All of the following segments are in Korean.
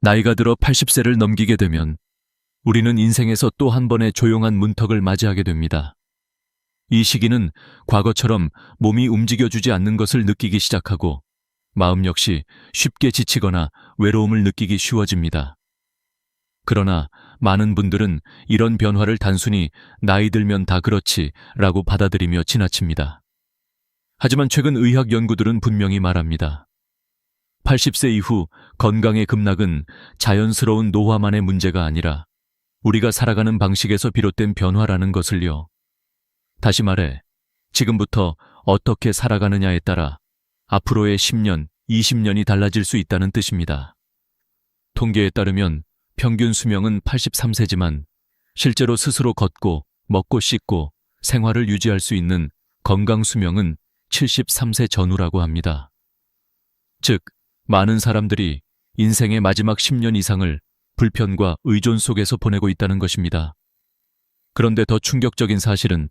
나이가 들어 80세를 넘기게 되면 우리는 인생에서 또 한 번의 조용한 문턱을 맞이하게 됩니다. 이 시기는 과거처럼 몸이 움직여주지 않는 것을 느끼기 시작하고 마음 역시 쉽게 지치거나 외로움을 느끼기 쉬워집니다. 그러나 많은 분들은 이런 변화를 단순히 나이 들면 다 그렇지 라고 받아들이며 지나칩니다. 하지만 최근 의학 연구들은 분명히 말합니다. 80세 이후 건강의 급락은 자연스러운 노화만의 문제가 아니라 우리가 살아가는 방식에서 비롯된 변화라는 것을요. 다시 말해, 지금부터 어떻게 살아가느냐에 따라 앞으로의 10년, 20년이 달라질 수 있다는 뜻입니다. 통계에 따르면 평균 수명은 83세지만 실제로 스스로 걷고 먹고 씻고 생활을 유지할 수 있는 건강 수명은 73세 전후라고 합니다. 즉, 많은 사람들이 인생의 마지막 10년 이상을 불편과 의존 속에서 보내고 있다는 것입니다. 그런데 더 충격적인 사실은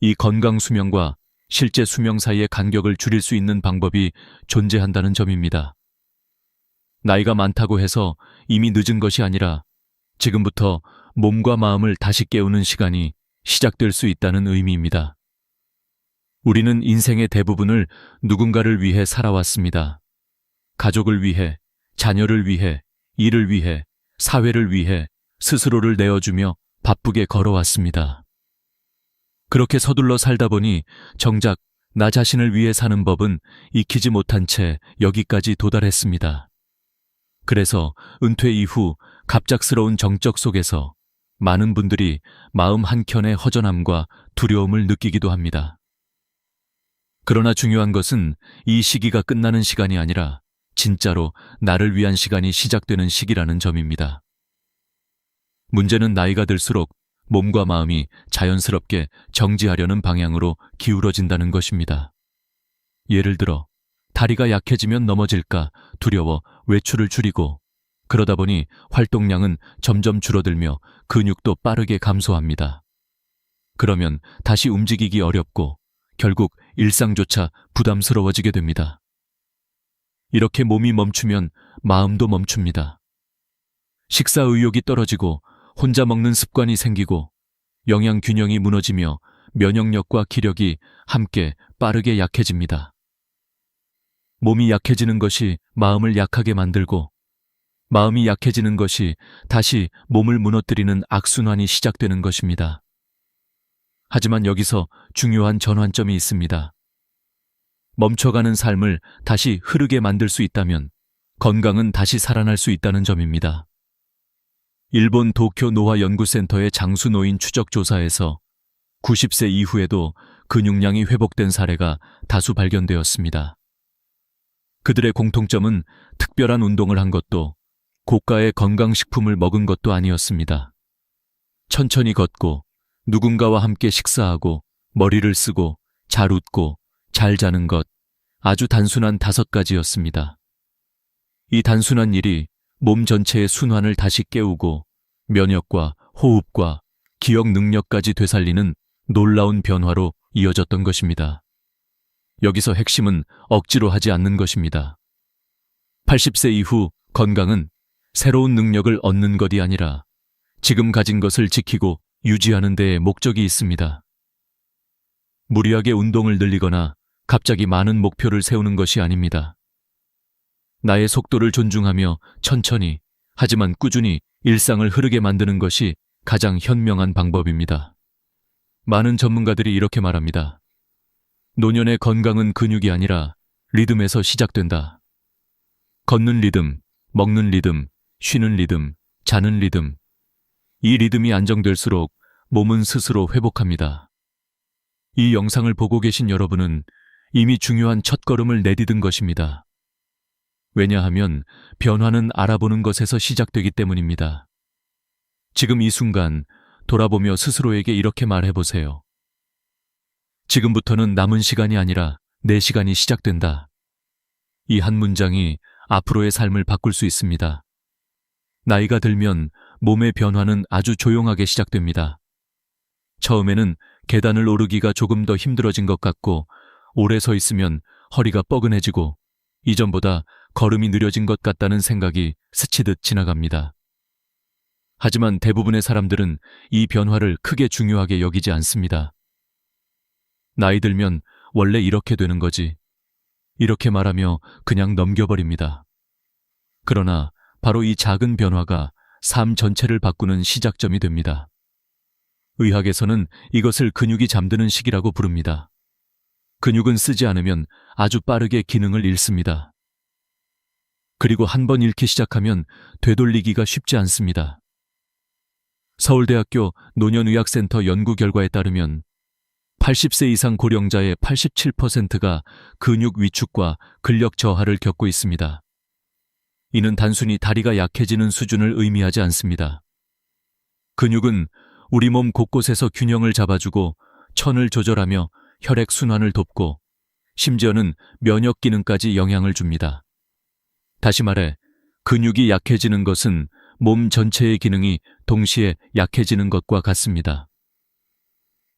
이 건강 수명과 실제 수명 사이의 간격을 줄일 수 있는 방법이 존재한다는 점입니다. 나이가 많다고 해서 이미 늦은 것이 아니라 지금부터 몸과 마음을 다시 깨우는 시간이 시작될 수 있다는 의미입니다. 우리는 인생의 대부분을 누군가를 위해 살아왔습니다. 가족을 위해, 자녀를 위해, 일을 위해, 사회를 위해 스스로를 내어주며 바쁘게 걸어왔습니다. 그렇게 서둘러 살다 보니 정작 나 자신을 위해 사는 법은 익히지 못한 채 여기까지 도달했습니다. 그래서 은퇴 이후 갑작스러운 정적 속에서 많은 분들이 마음 한켠의 허전함과 두려움을 느끼기도 합니다. 그러나 중요한 것은 이 시기가 끝나는 시간이 아니라 진짜로 나를 위한 시간이 시작되는 시기라는 점입니다. 문제는 나이가 들수록 몸과 마음이 자연스럽게 정지하려는 방향으로 기울어진다는 것입니다. 예를 들어 다리가 약해지면 넘어질까 두려워 외출을 줄이고 그러다 보니 활동량은 점점 줄어들며 근육도 빠르게 감소합니다. 그러면 다시 움직이기 어렵고 결국 일상조차 부담스러워지게 됩니다. 이렇게 몸이 멈추면 마음도 멈춥니다. 식사 의욕이 떨어지고 혼자 먹는 습관이 생기고 영양 균형이 무너지며 면역력과 기력이 함께 빠르게 약해집니다. 몸이 약해지는 것이 마음을 약하게 만들고 마음이 약해지는 것이 다시 몸을 무너뜨리는 악순환이 시작되는 것입니다. 하지만 여기서 중요한 전환점이 있습니다. 멈춰가는 삶을 다시 흐르게 만들 수 있다면 건강은 다시 살아날 수 있다는 점입니다. 일본 도쿄 노화 연구센터의 장수 노인 추적 조사에서 90세 이후에도 근육량이 회복된 사례가 다수 발견되었습니다. 그들의 공통점은 특별한 운동을 한 것도 고가의 건강식품을 먹은 것도 아니었습니다. 천천히 걷고 누군가와 함께 식사하고 머리를 쓰고 잘 웃고 잘 자는 것, 아주 단순한 5가지였습니다. 이 단순한 일이 몸 전체의 순환을 다시 깨우고 면역과 호흡과 기억 능력까지 되살리는 놀라운 변화로 이어졌던 것입니다. 여기서 핵심은 억지로 하지 않는 것입니다. 80세 이후 건강은 새로운 능력을 얻는 것이 아니라 지금 가진 것을 지키고 유지하는 데에 목적이 있습니다. 무리하게 운동을 늘리거나 갑자기 많은 목표를 세우는 것이 아닙니다. 나의 속도를 존중하며 천천히 하지만 꾸준히 일상을 흐르게 만드는 것이 가장 현명한 방법입니다. 많은 전문가들이 이렇게 말합니다. 노년의 건강은 근육이 아니라 리듬에서 시작된다. 걷는 리듬, 먹는 리듬, 쉬는 리듬, 자는 리듬. 이 리듬이 안정될수록 몸은 스스로 회복합니다. 이 영상을 보고 계신 여러분은 이미 중요한 첫걸음을 내디딘 것입니다. 왜냐하면 변화는 알아보는 것에서 시작되기 때문입니다. 지금 이 순간 돌아보며 스스로에게 이렇게 말해보세요. 지금부터는 남은 시간이 아니라 내 시간이 시작된다. 이 한 문장이 앞으로의 삶을 바꿀 수 있습니다. 나이가 들면 몸의 변화는 아주 조용하게 시작됩니다. 처음에는 계단을 오르기가 조금 더 힘들어진 것 같고 오래 서 있으면 허리가 뻐근해지고 이전보다 걸음이 느려진 것 같다는 생각이 스치듯 지나갑니다. 하지만 대부분의 사람들은 이 변화를 크게 중요하게 여기지 않습니다. 나이 들면 원래 이렇게 되는 거지. 이렇게 말하며 그냥 넘겨버립니다. 그러나 바로 이 작은 변화가 삶 전체를 바꾸는 시작점이 됩니다. 의학에서는 이것을 근육이 잠드는 시기라고 부릅니다. 근육은 쓰지 않으면 아주 빠르게 기능을 잃습니다. 그리고 한 번 잃기 시작하면 되돌리기가 쉽지 않습니다. 서울대학교 노년의학센터 연구 결과에 따르면 80세 이상 고령자의 87%가 근육 위축과 근력 저하를 겪고 있습니다. 이는 단순히 다리가 약해지는 수준을 의미하지 않습니다. 근육은 우리 몸 곳곳에서 균형을 잡아주고 천을 조절하며 혈액 순환을 돕고 심지어는 면역 기능까지 영향을 줍니다. 다시 말해, 근육이 약해지는 것은 몸 전체의 기능이 동시에 약해지는 것과 같습니다.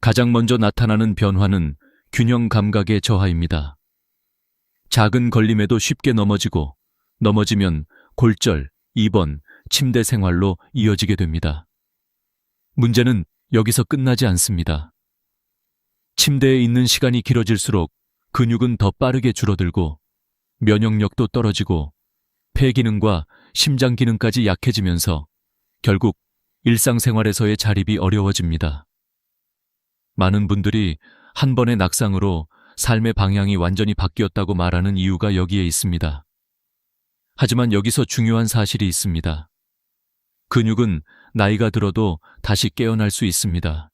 가장 먼저 나타나는 변화는 균형 감각의 저하입니다. 작은 걸림에도 쉽게 넘어지면 골절, 입원, 침대 생활로 이어지게 됩니다. 문제는 여기서 끝나지 않습니다. 침대에 있는 시간이 길어질수록 근육은 더 빠르게 줄어들고 면역력도 떨어지고 폐 기능과 심장 기능까지 약해지면서 결국 일상생활에서의 자립이 어려워집니다. 많은 분들이 한 번의 낙상으로 삶의 방향이 완전히 바뀌었다고 말하는 이유가 여기에 있습니다. 하지만 여기서 중요한 사실이 있습니다. 근육은 나이가 들어도 다시 깨어날 수 있습니다.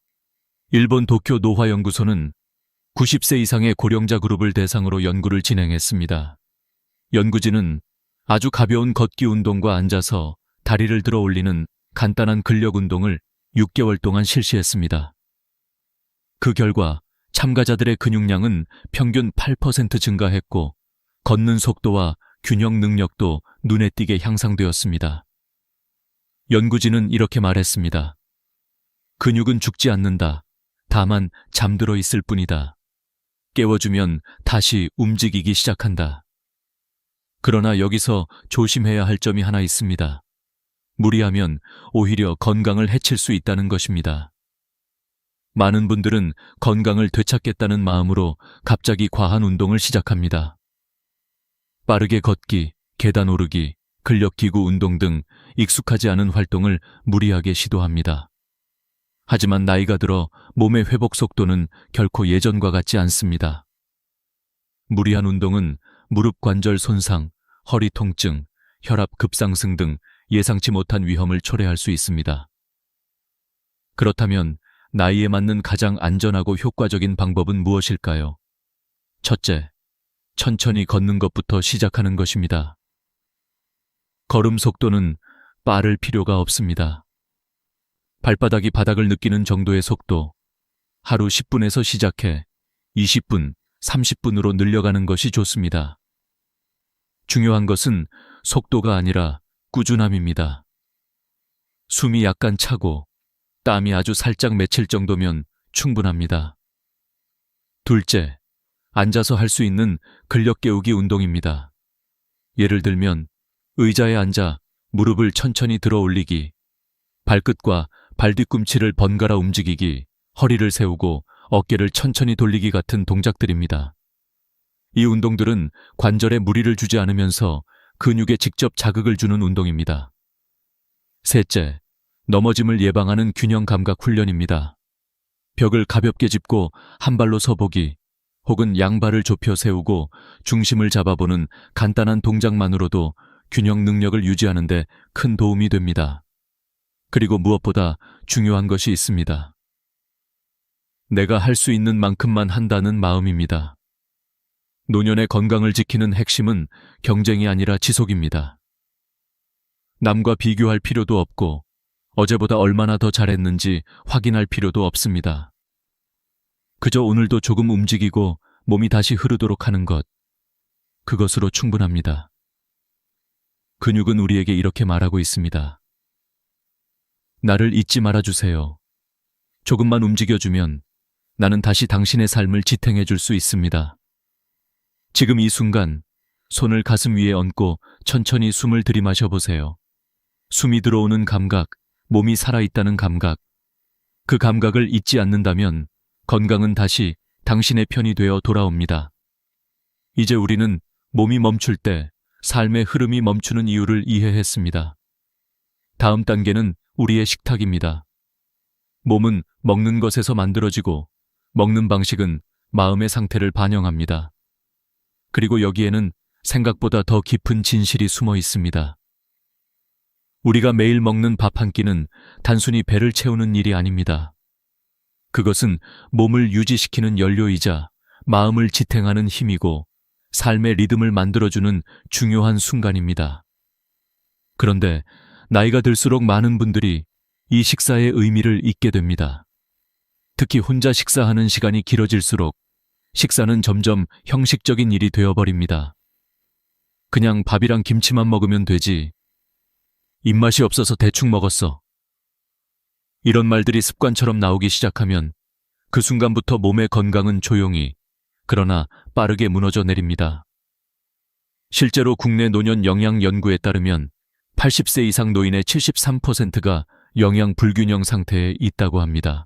일본 도쿄 노화연구소는 90세 이상의 고령자 그룹을 대상으로 연구를 진행했습니다. 연구진은 아주 가벼운 걷기 운동과 앉아서 다리를 들어 올리는 간단한 근력 운동을 6개월 동안 실시했습니다. 그 결과 참가자들의 근육량은 평균 8% 증가했고 걷는 속도와 균형 능력도 눈에 띄게 향상되었습니다. 연구진은 이렇게 말했습니다. 근육은 죽지 않는다. 다만 잠들어 있을 뿐이다. 깨워주면 다시 움직이기 시작한다. 그러나 여기서 조심해야 할 점이 하나 있습니다. 무리하면 오히려 건강을 해칠 수 있다는 것입니다. 많은 분들은 건강을 되찾겠다는 마음으로 갑자기 과한 운동을 시작합니다. 빠르게 걷기, 계단 오르기, 근력기구 운동 등 익숙하지 않은 활동을 무리하게 시도합니다. 하지만 나이가 들어 몸의 회복 속도는 결코 예전과 같지 않습니다. 무리한 운동은 무릎 관절 손상, 허리 통증, 혈압 급상승 등 예상치 못한 위험을 초래할 수 있습니다. 그렇다면 나이에 맞는 가장 안전하고 효과적인 방법은 무엇일까요? 첫째, 천천히 걷는 것부터 시작하는 것입니다. 걸음 속도는 빠를 필요가 없습니다. 발바닥이 바닥을 느끼는 정도의 속도, 하루 10분에서 시작해 20분, 30분으로 늘려가는 것이 좋습니다. 중요한 것은 속도가 아니라 꾸준함입니다. 숨이 약간 차고 땀이 아주 살짝 맺힐 정도면 충분합니다. 둘째, 앉아서 할 수 있는 근력 깨우기 운동입니다. 예를 들면 의자에 앉아 무릎을 천천히 들어 올리기, 발끝과 발뒤꿈치를 번갈아 움직이기, 허리를 세우고 어깨를 천천히 돌리기 같은 동작들입니다. 이 운동들은 관절에 무리를 주지 않으면서 근육에 직접 자극을 주는 운동입니다. 셋째, 넘어짐을 예방하는 균형 감각 훈련입니다. 벽을 가볍게 짚고 한 발로 서보기, 혹은 양발을 좁혀 세우고 중심을 잡아보는 간단한 동작만으로도 균형 능력을 유지하는 데 큰 도움이 됩니다. 그리고 무엇보다 중요한 것이 있습니다. 내가 할 수 있는 만큼만 한다는 마음입니다. 노년의 건강을 지키는 핵심은 경쟁이 아니라 지속입니다. 남과 비교할 필요도 없고 어제보다 얼마나 더 잘했는지 확인할 필요도 없습니다. 그저 오늘도 조금 움직이고 몸이 다시 흐르도록 하는 것, 그것으로 충분합니다. 근육은 우리에게 이렇게 말하고 있습니다. 나를 잊지 말아주세요. 조금만 움직여주면 나는 다시 당신의 삶을 지탱해 줄 수 있습니다. 지금 이 순간 손을 가슴 위에 얹고 천천히 숨을 들이마셔 보세요. 숨이 들어오는 감각, 몸이 살아있다는 감각. 그 감각을 잊지 않는다면 건강은 다시 당신의 편이 되어 돌아옵니다. 이제 우리는 몸이 멈출 때 삶의 흐름이 멈추는 이유를 이해했습니다. 다음 단계는 우리의 식탁입니다. 몸은 먹는 것에서 만들어지고 먹는 방식은 마음의 상태를 반영합니다. 그리고 여기에는 생각보다 더 깊은 진실이 숨어 있습니다. 우리가 매일 먹는 밥 한 끼는 단순히 배를 채우는 일이 아닙니다. 그것은 몸을 유지시키는 연료이자 마음을 지탱하는 힘이고 삶의 리듬을 만들어주는 중요한 순간입니다. 그런데 나이가 들수록 많은 분들이 이 식사의 의미를 잊게 됩니다. 특히 혼자 식사하는 시간이 길어질수록 식사는 점점 형식적인 일이 되어버립니다. 그냥 밥이랑 김치만 먹으면 되지. 입맛이 없어서 대충 먹었어. 이런 말들이 습관처럼 나오기 시작하면 그 순간부터 몸의 건강은 조용히, 그러나 빠르게 무너져 내립니다. 실제로 국내 노년 영양 연구에 따르면 80세 이상 노인의 73%가 영양 불균형 상태에 있다고 합니다.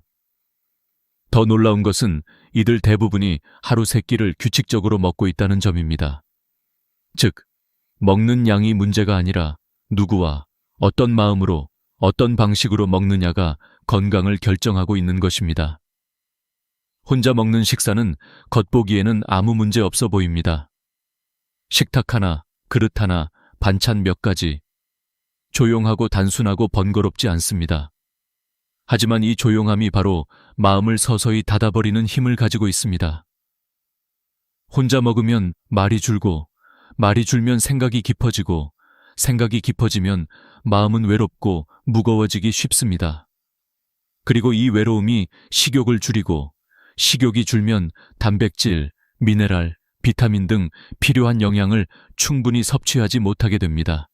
더 놀라운 것은 이들 대부분이 하루 3끼를 규칙적으로 먹고 있다는 점입니다. 즉, 먹는 양이 문제가 아니라 누구와 어떤 마음으로 어떤 방식으로 먹느냐가 건강을 결정하고 있는 것입니다. 혼자 먹는 식사는 겉보기에는 아무 문제 없어 보입니다. 식탁 하나, 그릇 하나, 반찬 몇 가지. 조용하고 단순하고 번거롭지 않습니다. 하지만 이 조용함이 바로 마음을 서서히 닫아버리는 힘을 가지고 있습니다. 혼자 먹으면 말이 줄고, 말이 줄면 생각이 깊어지고, 생각이 깊어지면 마음은 외롭고 무거워지기 쉽습니다. 그리고 이 외로움이 식욕을 줄이고, 식욕이 줄면 단백질, 미네랄, 비타민 등 필요한 영양을 충분히 섭취하지 못하게 됩니다.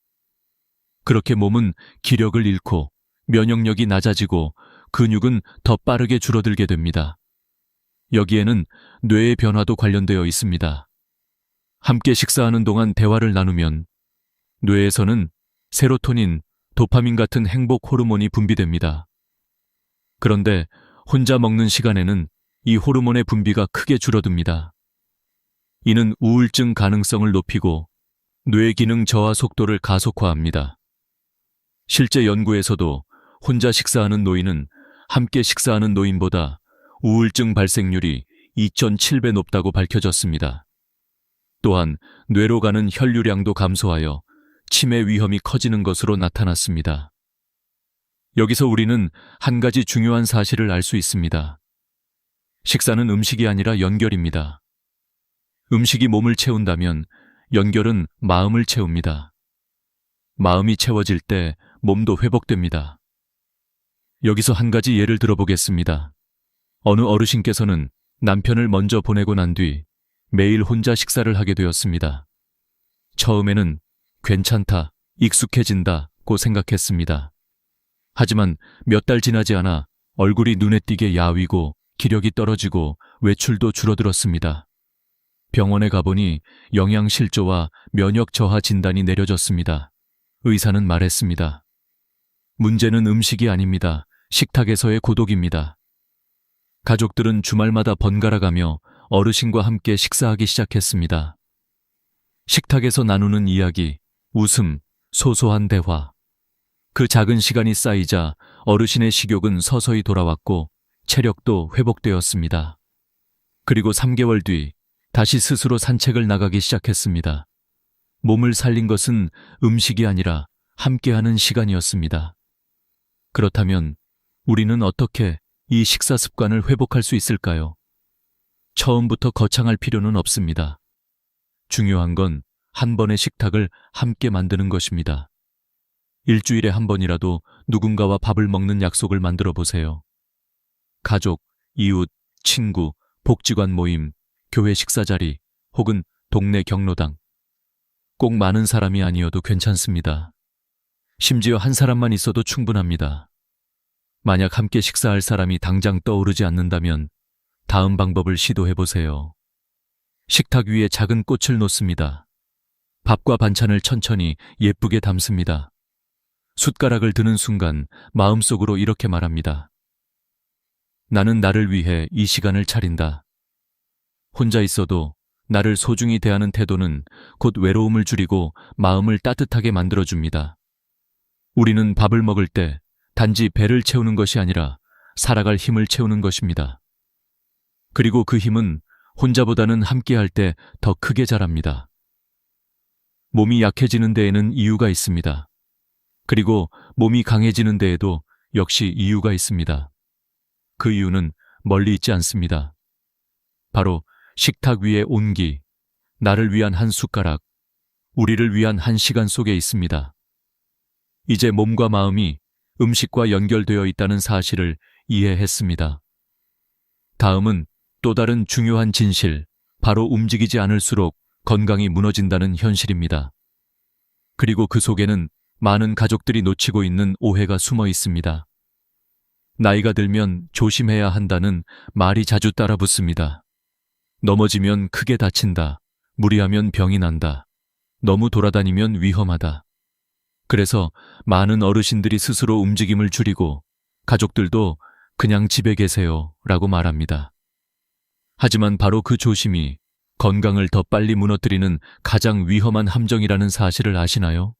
그렇게 몸은 기력을 잃고 면역력이 낮아지고 근육은 더 빠르게 줄어들게 됩니다. 여기에는 뇌의 변화도 관련되어 있습니다. 함께 식사하는 동안 대화를 나누면 뇌에서는 세로토닌, 도파민 같은 행복 호르몬이 분비됩니다. 그런데 혼자 먹는 시간에는 이 호르몬의 분비가 크게 줄어듭니다. 이는 우울증 가능성을 높이고 뇌 기능 저하 속도를 가속화합니다. 실제 연구에서도 혼자 식사하는 노인은 함께 식사하는 노인보다 우울증 발생률이 2.7배 높다고 밝혀졌습니다. 또한 뇌로 가는 혈류량도 감소하여 치매 위험이 커지는 것으로 나타났습니다. 여기서 우리는 한 가지 중요한 사실을 알 수 있습니다. 식사는 음식이 아니라 연결입니다. 음식이 몸을 채운다면 연결은 마음을 채웁니다. 마음이 채워질 때 몸도 회복됩니다. 여기서 한 가지 예를 들어보겠습니다. 어느 어르신께서는 남편을 먼저 보내고 난 뒤 매일 혼자 식사를 하게 되었습니다. 처음에는 괜찮다, 익숙해진다고 생각했습니다. 하지만 몇 달 지나지 않아 얼굴이 눈에 띄게 야위고 기력이 떨어지고 외출도 줄어들었습니다. 병원에 가보니 영양실조와 면역 저하 진단이 내려졌습니다. 의사는 말했습니다. 문제는 음식이 아닙니다. 식탁에서의 고독입니다. 가족들은 주말마다 번갈아가며 어르신과 함께 식사하기 시작했습니다. 식탁에서 나누는 이야기, 웃음, 소소한 대화. 그 작은 시간이 쌓이자 어르신의 식욕은 서서히 돌아왔고 체력도 회복되었습니다. 그리고 3개월 뒤 다시 스스로 산책을 나가기 시작했습니다. 몸을 살린 것은 음식이 아니라 함께하는 시간이었습니다. 그렇다면 우리는 어떻게 이 식사 습관을 회복할 수 있을까요? 처음부터 거창할 필요는 없습니다. 중요한 건 한 번의 식탁을 함께 만드는 것입니다. 일주일에 한 번이라도 누군가와 밥을 먹는 약속을 만들어 보세요. 가족, 이웃, 친구, 복지관 모임, 교회 식사자리, 혹은 동네 경로당. 꼭 많은 사람이 아니어도 괜찮습니다. 심지어 한 사람만 있어도 충분합니다. 만약 함께 식사할 사람이 당장 떠오르지 않는다면 다음 방법을 시도해 보세요. 식탁 위에 작은 꽃을 놓습니다. 밥과 반찬을 천천히 예쁘게 담습니다. 숟가락을 드는 순간 마음속으로 이렇게 말합니다. 나는 나를 위해 이 시간을 차린다. 혼자 있어도 나를 소중히 대하는 태도는 곧 외로움을 줄이고 마음을 따뜻하게 만들어줍니다. 우리는 밥을 먹을 때 단지 배를 채우는 것이 아니라 살아갈 힘을 채우는 것입니다. 그리고 그 힘은 혼자보다는 함께할 때 더 크게 자랍니다. 몸이 약해지는 데에는 이유가 있습니다. 그리고 몸이 강해지는 데에도 역시 이유가 있습니다. 그 이유는 멀리 있지 않습니다. 바로 식탁 위의 온기, 나를 위한 한 숟가락, 우리를 위한 한 시간 속에 있습니다. 이제 몸과 마음이 음식과 연결되어 있다는 사실을 이해했습니다. 다음은 또 다른 중요한 진실, 바로 움직이지 않을수록 건강이 무너진다는 현실입니다. 그리고 그 속에는 많은 가족들이 놓치고 있는 오해가 숨어 있습니다. 나이가 들면 조심해야 한다는 말이 자주 따라붙습니다. 넘어지면 크게 다친다. 무리하면 병이 난다. 너무 돌아다니면 위험하다. 그래서 많은 어르신들이 스스로 움직임을 줄이고 가족들도 그냥 집에 계세요 라고 말합니다. 하지만 바로 그 조심이 건강을 더 빨리 무너뜨리는 가장 위험한 함정이라는 사실을 아시나요?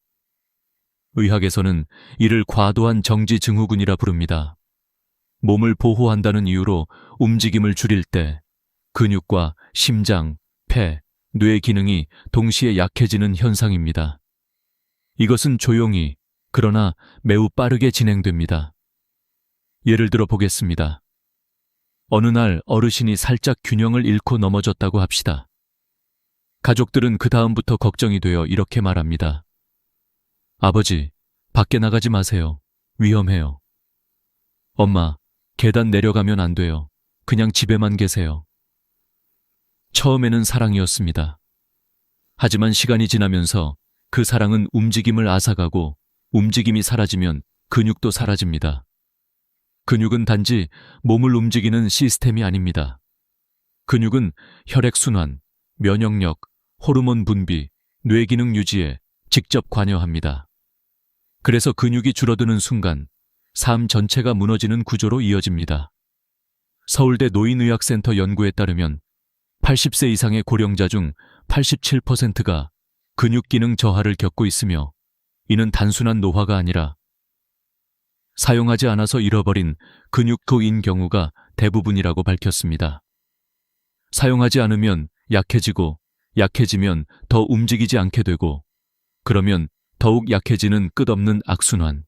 의학에서는 이를 과도한 정지 증후군이라 부릅니다. 몸을 보호한다는 이유로 움직임을 줄일 때 근육과 심장, 폐, 뇌 기능이 동시에 약해지는 현상입니다. 이것은 조용히, 그러나 매우 빠르게 진행됩니다. 예를 들어 보겠습니다. 어느 날 어르신이 살짝 균형을 잃고 넘어졌다고 합시다. 가족들은 그 다음부터 걱정이 되어 이렇게 말합니다. 아버지, 밖에 나가지 마세요. 위험해요. 엄마, 계단 내려가면 안 돼요. 그냥 집에만 계세요. 처음에는 사랑이었습니다. 하지만 시간이 지나면서 그 사랑은 움직임을 앗아가고 움직임이 사라지면 근육도 사라집니다. 근육은 단지 몸을 움직이는 시스템이 아닙니다. 근육은 혈액순환, 면역력, 호르몬 분비, 뇌기능 유지에 직접 관여합니다. 그래서 근육이 줄어드는 순간 삶 전체가 무너지는 구조로 이어집니다. 서울대 노인의학센터 연구에 따르면 80세 이상의 고령자 중 87%가 근육 기능 저하를 겪고 있으며 이는 단순한 노화가 아니라 사용하지 않아서 잃어버린 근육토인 경우가 대부분이라고 밝혔습니다. 사용하지 않으면 약해지고 약해지면 더 움직이지 않게 되고 그러면 더욱 약해지는 끝없는 악순환.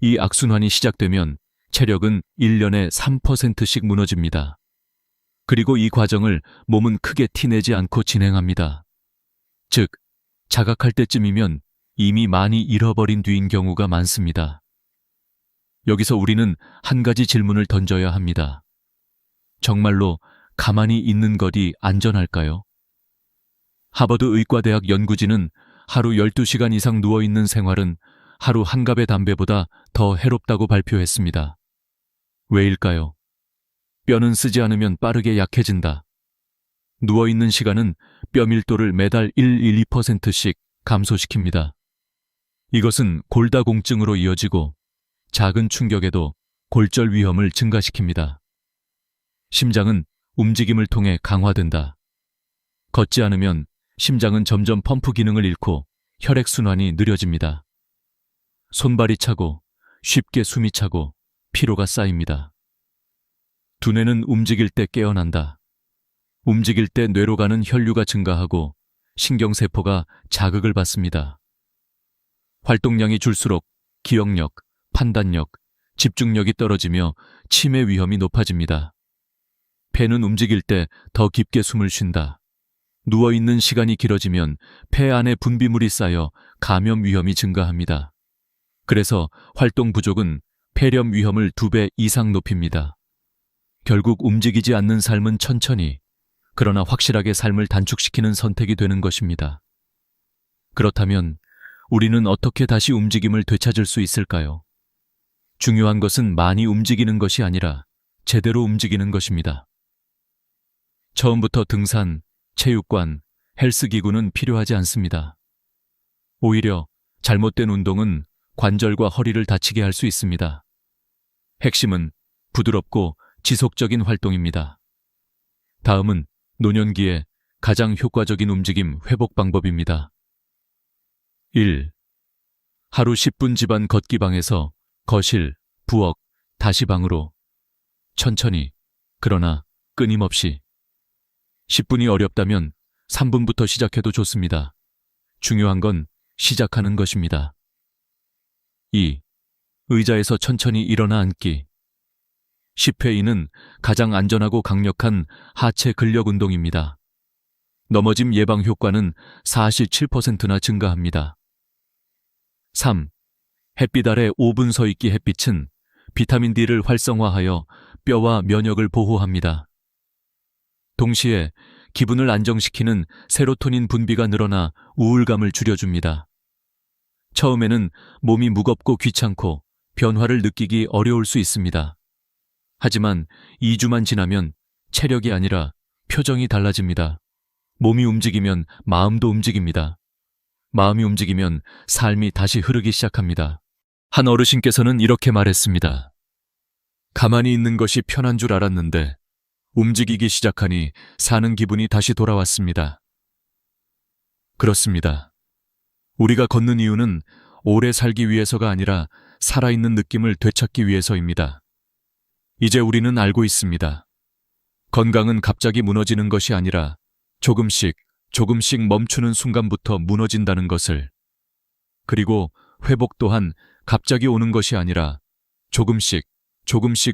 이 악순환이 시작되면 체력은 1년에 3%씩 무너집니다. 그리고 이 과정을 몸은 크게 티내지 않고 진행합니다. 즉, 자각할 때쯤이면 이미 많이 잃어버린 뒤인 경우가 많습니다. 여기서 우리는 한 가지 질문을 던져야 합니다. 정말로 가만히 있는 것이 안전할까요? 하버드 의과대학 연구진은 하루 12시간 이상 누워있는 생활은 하루 한 갑의 담배보다 더 해롭다고 발표했습니다. 왜일까요? 뼈는 쓰지 않으면 빠르게 약해진다. 누워있는 시간은 뼈 밀도를 매달 1-2%씩 감소시킵니다. 이것은 골다공증으로 이어지고 작은 충격에도 골절 위험을 증가시킵니다. 심장은 움직임을 통해 강화된다. 걷지 않으면 심장은 점점 펌프 기능을 잃고 혈액순환이 느려집니다. 손발이 차고 쉽게 숨이 차고 피로가 쌓입니다. 두뇌는 움직일 때 깨어난다. 움직일 때 뇌로 가는 혈류가 증가하고 신경세포가 자극을 받습니다. 활동량이 줄수록 기억력, 판단력, 집중력이 떨어지며 치매 위험이 높아집니다. 폐는 움직일 때 더 깊게 숨을 쉰다. 누워있는 시간이 길어지면 폐 안에 분비물이 쌓여 감염 위험이 증가합니다. 그래서 활동 부족은 폐렴 위험을 2배 이상 높입니다. 결국 움직이지 않는 삶은 천천히, 그러나 확실하게 삶을 단축시키는 선택이 되는 것입니다. 그렇다면 우리는 어떻게 다시 움직임을 되찾을 수 있을까요? 중요한 것은 많이 움직이는 것이 아니라 제대로 움직이는 것입니다. 처음부터 등산, 체육관, 헬스기구는 필요하지 않습니다. 오히려 잘못된 운동은 관절과 허리를 다치게 할 수 있습니다. 핵심은 부드럽고 지속적인 활동입니다. 다음은 노년기에 가장 효과적인 움직임 회복 방법입니다. 1. 하루 10분 집안 걷기 방에서 거실, 부엌, 다시 방으로 천천히, 그러나 끊임없이. 10분이 어렵다면 3분부터 시작해도 좋습니다. 중요한 건 시작하는 것입니다. 2. 의자에서 천천히 일어나 앉기. 10회 이는 가장 안전하고 강력한 하체 근력 운동입니다. 넘어짐 예방 효과는 47%나 증가합니다. 3. 햇빛 아래 5분 서 있기. 햇빛은 비타민 D를 활성화하여 뼈와 면역을 보호합니다. 동시에 기분을 안정시키는 세로토닌 분비가 늘어나 우울감을 줄여줍니다. 처음에는 몸이 무겁고 귀찮고 변화를 느끼기 어려울 수 있습니다. 하지만 2주만 지나면 체력이 아니라 표정이 달라집니다. 몸이 움직이면 마음도 움직입니다. 마음이 움직이면 삶이 다시 흐르기 시작합니다. 한 어르신께서는 이렇게 말했습니다. 가만히 있는 것이 편한 줄 알았는데 움직이기 시작하니 사는 기분이 다시 돌아왔습니다. 그렇습니다. 우리가 걷는 이유는 오래 살기 위해서가 아니라 살아있는 느낌을 되찾기 위해서입니다. 이제 우리는 알고 있습니다. 건강은 갑자기 무너지는 것이 아니라 조금씩 멈추는 순간부터 무너진다는 것을. 그리고 회복 또한 갑자기 오는 것이 아니라 조금씩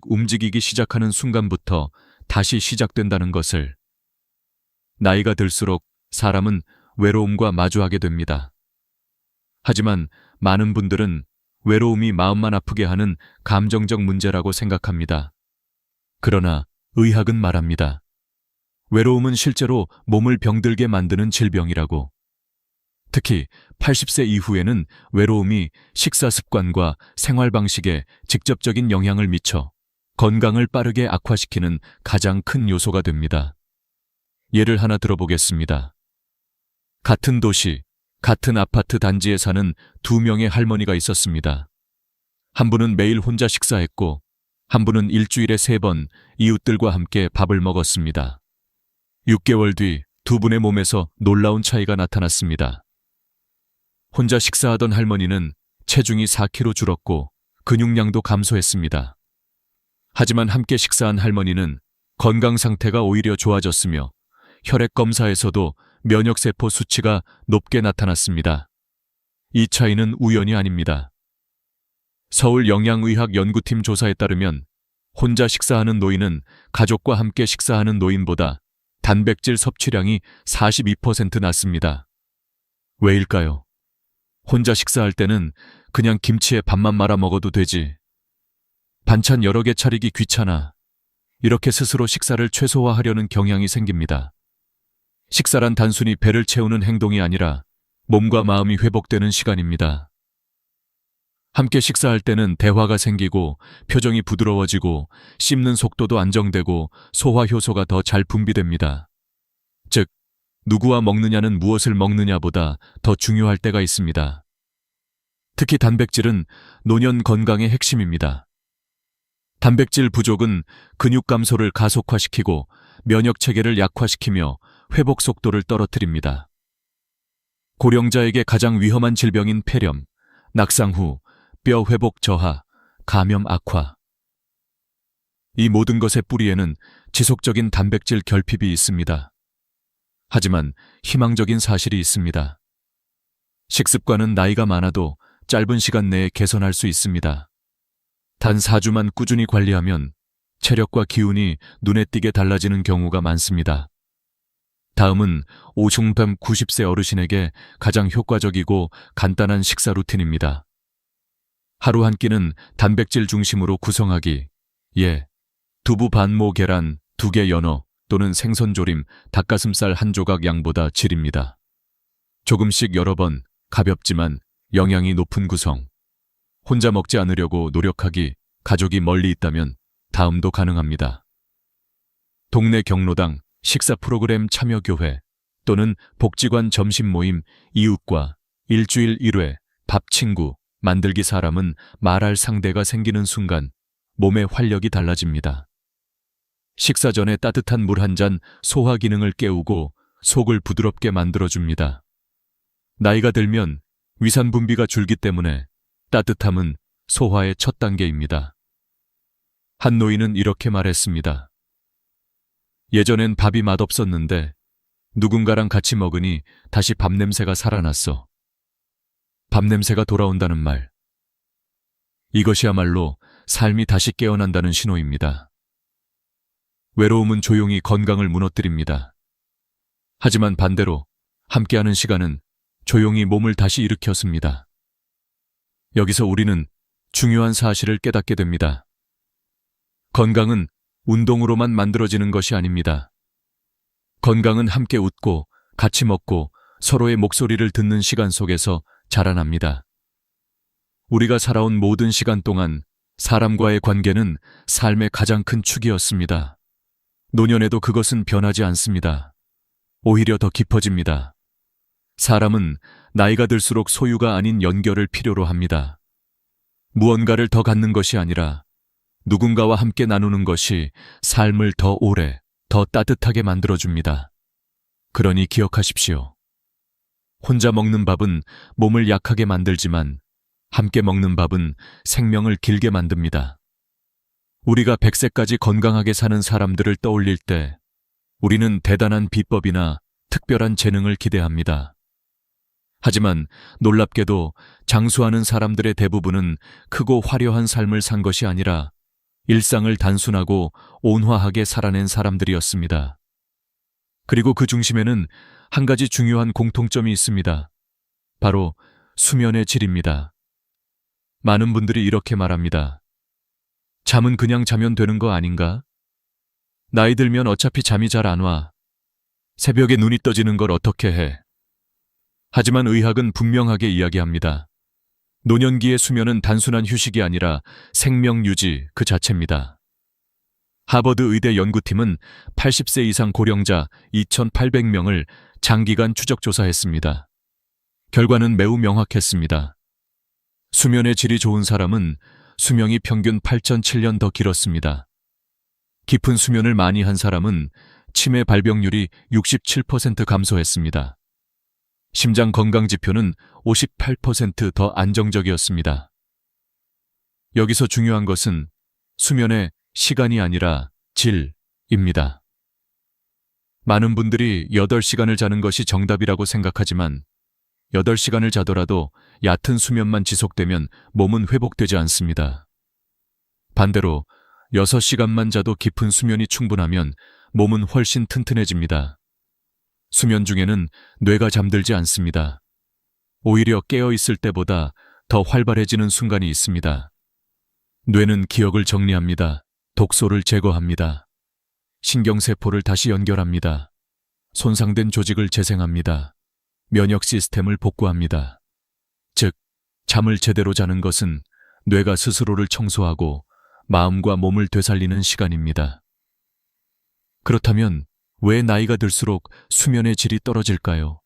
움직이기 시작하는 순간부터 다시 시작된다는 것을. 나이가 들수록 사람은 외로움과 마주하게 됩니다. 하지만 많은 분들은 외로움이 마음만 아프게 하는 감정적 문제라고 생각합니다. 그러나 의학은 말합니다. 외로움은 실제로 몸을 병들게 만드는 질병이라고. 특히 80세 이후에는 외로움이 식사 습관과 생활 방식에 직접적인 영향을 미쳐 건강을 빠르게 악화시키는 가장 큰 요소가 됩니다. 예를 하나 들어보겠습니다. 같은 도시, 같은 아파트 단지에 사는 2명의 할머니가 있었습니다. 한 분은 매일 혼자 식사했고, 한 분은 일주일에 3번 이웃들과 함께 밥을 먹었습니다. 6개월 뒤 2분의 몸에서 놀라운 차이가 나타났습니다. 혼자 식사하던 할머니는 체중이 4kg 줄었고 근육량도 감소했습니다. 하지만 함께 식사한 할머니는 건강 상태가 오히려 좋아졌으며 혈액 검사에서도 면역세포 수치가 높게 나타났습니다. 이 차이는 우연이 아닙니다. 서울 영양의학연구팀 조사에 따르면 혼자 식사하는 노인은 가족과 함께 식사하는 노인보다 단백질 섭취량이 42% 낮습니다. 왜일까요? 혼자 식사할 때는 그냥 김치에 밥만 말아 먹어도 되지. 반찬 여러 개 차리기 귀찮아. 이렇게 스스로 식사를 최소화하려는 경향이 생깁니다. 식사란 단순히 배를 채우는 행동이 아니라 몸과 마음이 회복되는 시간입니다. 함께 식사할 때는 대화가 생기고 표정이 부드러워지고 씹는 속도도 안정되고 소화 효소가 더 잘 분비됩니다. 즉, 누구와 먹느냐는 무엇을 먹느냐보다 더 중요할 때가 있습니다. 특히 단백질은 노년 건강의 핵심입니다. 단백질 부족은 근육 감소를 가속화시키고 면역 체계를 약화시키며 회복 속도를 떨어뜨립니다. 고령자에게 가장 위험한 질병인 폐렴, 낙상 후 뼈 회복 저하, 감염 악화. 이 모든 것의 뿌리에는 지속적인 단백질 결핍이 있습니다. 하지만 희망적인 사실이 있습니다. 식습관은 나이가 많아도 짧은 시간 내에 개선할 수 있습니다. 단 4주만 꾸준히 관리하면 체력과 기운이 눈에 띄게 달라지는 경우가 많습니다. 다음은 오중병 90세 어르신에게 가장 효과적이고 간단한 식사 루틴입니다. 하루 한 끼는 단백질 중심으로 구성하기. 예, 두부 반모 계란 2개 연어 또는 생선 조림, 닭가슴살 1조각 양보다 질입니다. 조금씩 여러 번, 가볍지만 영양이 높은 구성. 혼자 먹지 않으려고 노력하기, 가족이 멀리 있다면 다음도 가능합니다. 동네 경로당, 식사 프로그램 참여교회, 또는 복지관 점심 모임, 이웃과 일주일 1회, 밥 친구, 만들기 사람은 말할 상대가 생기는 순간 몸의 활력이 달라집니다. 식사 전에 따뜻한 물 한 잔 소화 기능을 깨우고 속을 부드럽게 만들어줍니다. 나이가 들면 위산 분비가 줄기 때문에 따뜻함은 소화의 첫 단계입니다. 한 노인은 이렇게 말했습니다. 예전엔 밥이 맛없었는데 누군가랑 같이 먹으니 다시 밥 냄새가 살아났어. 밥 냄새가 돌아온다는 말. 이것이야말로 삶이 다시 깨어난다는 신호입니다. 외로움은 조용히 건강을 무너뜨립니다. 하지만 반대로 함께하는 시간은 조용히 몸을 다시 일으켰습니다. 여기서 우리는 중요한 사실을 깨닫게 됩니다. 건강은 운동으로만 만들어지는 것이 아닙니다. 건강은 함께 웃고 같이 먹고 서로의 목소리를 듣는 시간 속에서 자라납니다. 우리가 살아온 모든 시간 동안 사람과의 관계는 삶의 가장 큰 축이었습니다. 노년에도 그것은 변하지 않습니다. 오히려 더 깊어집니다. 사람은 나이가 들수록 소유가 아닌 연결을 필요로 합니다. 무언가를 더 갖는 것이 아니라 누군가와 함께 나누는 것이 삶을 더 오래, 더 따뜻하게 만들어줍니다. 그러니 기억하십시오. 혼자 먹는 밥은 몸을 약하게 만들지만 함께 먹는 밥은 생명을 길게 만듭니다. 우리가 100세까지 건강하게 사는 사람들을 떠올릴 때 우리는 대단한 비법이나 특별한 재능을 기대합니다. 하지만 놀랍게도 장수하는 사람들의 대부분은 크고 화려한 삶을 산 것이 아니라 일상을 단순하고 온화하게 살아낸 사람들이었습니다. 그리고 그 중심에는 한 가지 중요한 공통점이 있습니다. 바로 수면의 질입니다. 많은 분들이 이렇게 말합니다. 잠은 그냥 자면 되는 거 아닌가? 나이 들면 어차피 잠이 잘 안 와. 새벽에 눈이 떠지는 걸 어떻게 해? 하지만 의학은 분명하게 이야기합니다. 노년기의 수면은 단순한 휴식이 아니라 생명 유지 그 자체입니다. 하버드 의대 연구팀은 80세 이상 고령자 2,800명을 장기간 추적 조사했습니다. 결과는 매우 명확했습니다. 수면의 질이 좋은 사람은 수명이 평균 8.7년 더 길었습니다. 깊은 수면을 많이 한 사람은 치매 발병률이 67% 감소했습니다. 심장 건강 지표는 58% 더 안정적이었습니다. 여기서 중요한 것은 수면의 시간이 아니라 질입니다. 많은 분들이 8시간을 자는 것이 정답이라고 생각하지만 8시간을 자더라도 얕은 수면만 지속되면 몸은 회복되지 않습니다. 반대로 6시간만 자도 깊은 수면이 충분하면 몸은 훨씬 튼튼해집니다. 수면 중에는 뇌가 잠들지 않습니다. 오히려 깨어 있을 때보다 더 활발해지는 순간이 있습니다. 뇌는 기억을 정리합니다. 독소를 제거합니다. 신경세포를 다시 연결합니다. 손상된 조직을 재생합니다. 면역 시스템을 복구합니다. 즉, 잠을 제대로 자는 것은 뇌가 스스로를 청소하고 마음과 몸을 되살리는 시간입니다. 그렇다면 왜 나이가 들수록 수면의 질이 떨어질까요?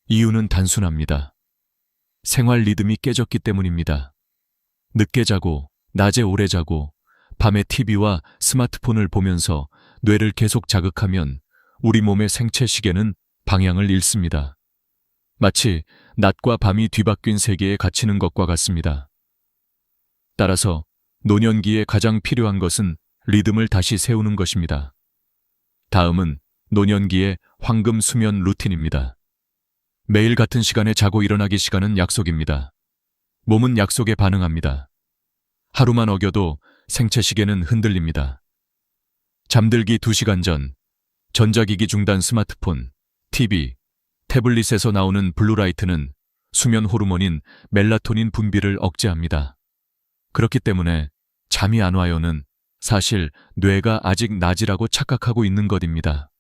이유는 단순합니다. 생활 리듬이 깨졌기 때문입니다. 늦게 자고, 낮에 오래 자고, 밤에 TV와 스마트폰을 보면서 뇌를 계속 자극하면 우리 몸의 생체 시계는 방향을 잃습니다. 마치 낮과 밤이 뒤바뀐 세계에 갇히는 것과 같습니다. 따라서 노년기에 가장 필요한 것은 리듬을 다시 세우는 것입니다. 다음은 노년기의 황금 수면 루틴입니다. 매일 같은 시간에 자고 일어나기 시간은 약속입니다. 몸은 약속에 반응합니다. 하루만 어겨도 생체 시계는 흔들립니다. 잠들기 2시간 전, 전자기기 중단 스마트폰, TV, 태블릿에서 나오는 블루라이트는 수면 호르몬인 멜라토닌 분비를 억제합니다. 그렇기 때문에 잠이 안 와요는 사실 뇌가 아직 낮이라고 착각하고 있는 것입니다.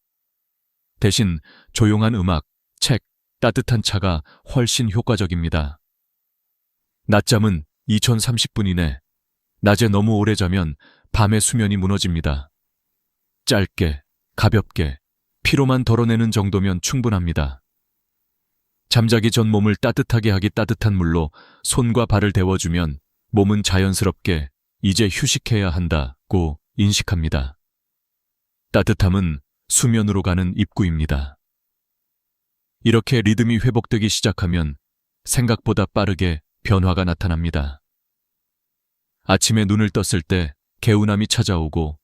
대신 조용한 음악, 책, 따뜻한 차가 훨씬 효과적입니다. 낮잠은 2030분 이내, 낮에 너무 오래 자면 밤에 수면이 무너집니다. 짧게, 가볍게, 피로만 덜어내는 정도면 충분합니다. 잠자기 전 몸을 따뜻하게 하기 따뜻한 물로 손과 발을 데워주면 몸은 자연스럽게 이제 휴식해야 한다고 인식합니다. 따뜻함은 수면으로 가는 입구입니다. 이렇게 리듬이 회복되기 시작하면 생각보다 빠르게 변화가 나타납니다. 아침에 눈을 떴을 때 개운함이 찾아오고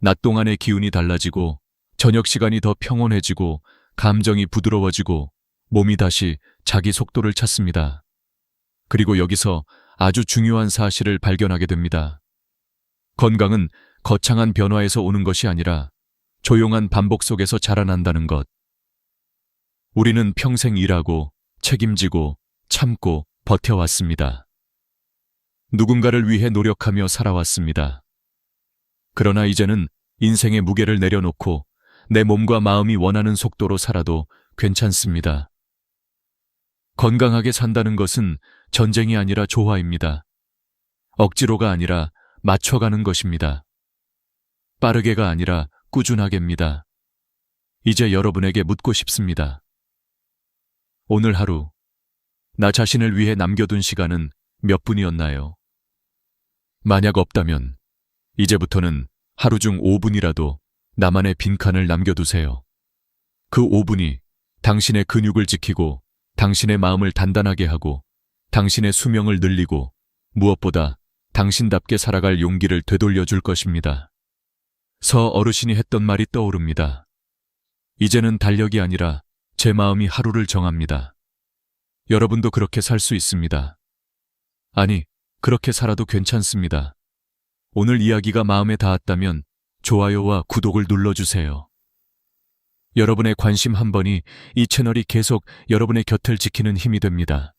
낮 동안의 기운이 달라지고 저녁 시간이 더 평온해지고 감정이 부드러워지고 몸이 다시 자기 속도를 찾습니다. 그리고 여기서 아주 중요한 사실을 발견하게 됩니다. 건강은 거창한 변화에서 오는 것이 아니라 조용한 반복 속에서 자라난다는 것. 우리는 평생 일하고 책임지고 참고 버텨왔습니다. 누군가를 위해 노력하며 살아왔습니다. 그러나 이제는 인생의 무게를 내려놓고 내 몸과 마음이 원하는 속도로 살아도 괜찮습니다. 건강하게 산다는 것은 전쟁이 아니라 조화입니다. 억지로가 아니라 맞춰가는 것입니다. 빠르게가 아니라 꾸준하게입니다. 이제 여러분에게 묻고 싶습니다. 오늘 하루, 나 자신을 위해 남겨둔 시간은 몇 분이었나요? 만약 없다면, 이제부터는 하루 중 5분이라도 나만의 빈칸을 남겨두세요. 그 5분이 당신의 근육을 지키고, 당신의 마음을 단단하게 하고, 당신의 수명을 늘리고, 무엇보다 당신답게 살아갈 용기를 되돌려줄 것입니다. 서 어르신이 했던 말이 떠오릅니다. 이제는 달력이 아니라 제 마음이 하루를 정합니다. 여러분도 그렇게 살 수 있습니다. 아니, 그렇게 살아도 괜찮습니다. 오늘 이야기가 마음에 닿았다면 좋아요와 구독을 눌러주세요. 여러분의 관심 한 번이 이 채널이 계속 여러분의 곁을 지키는 힘이 됩니다.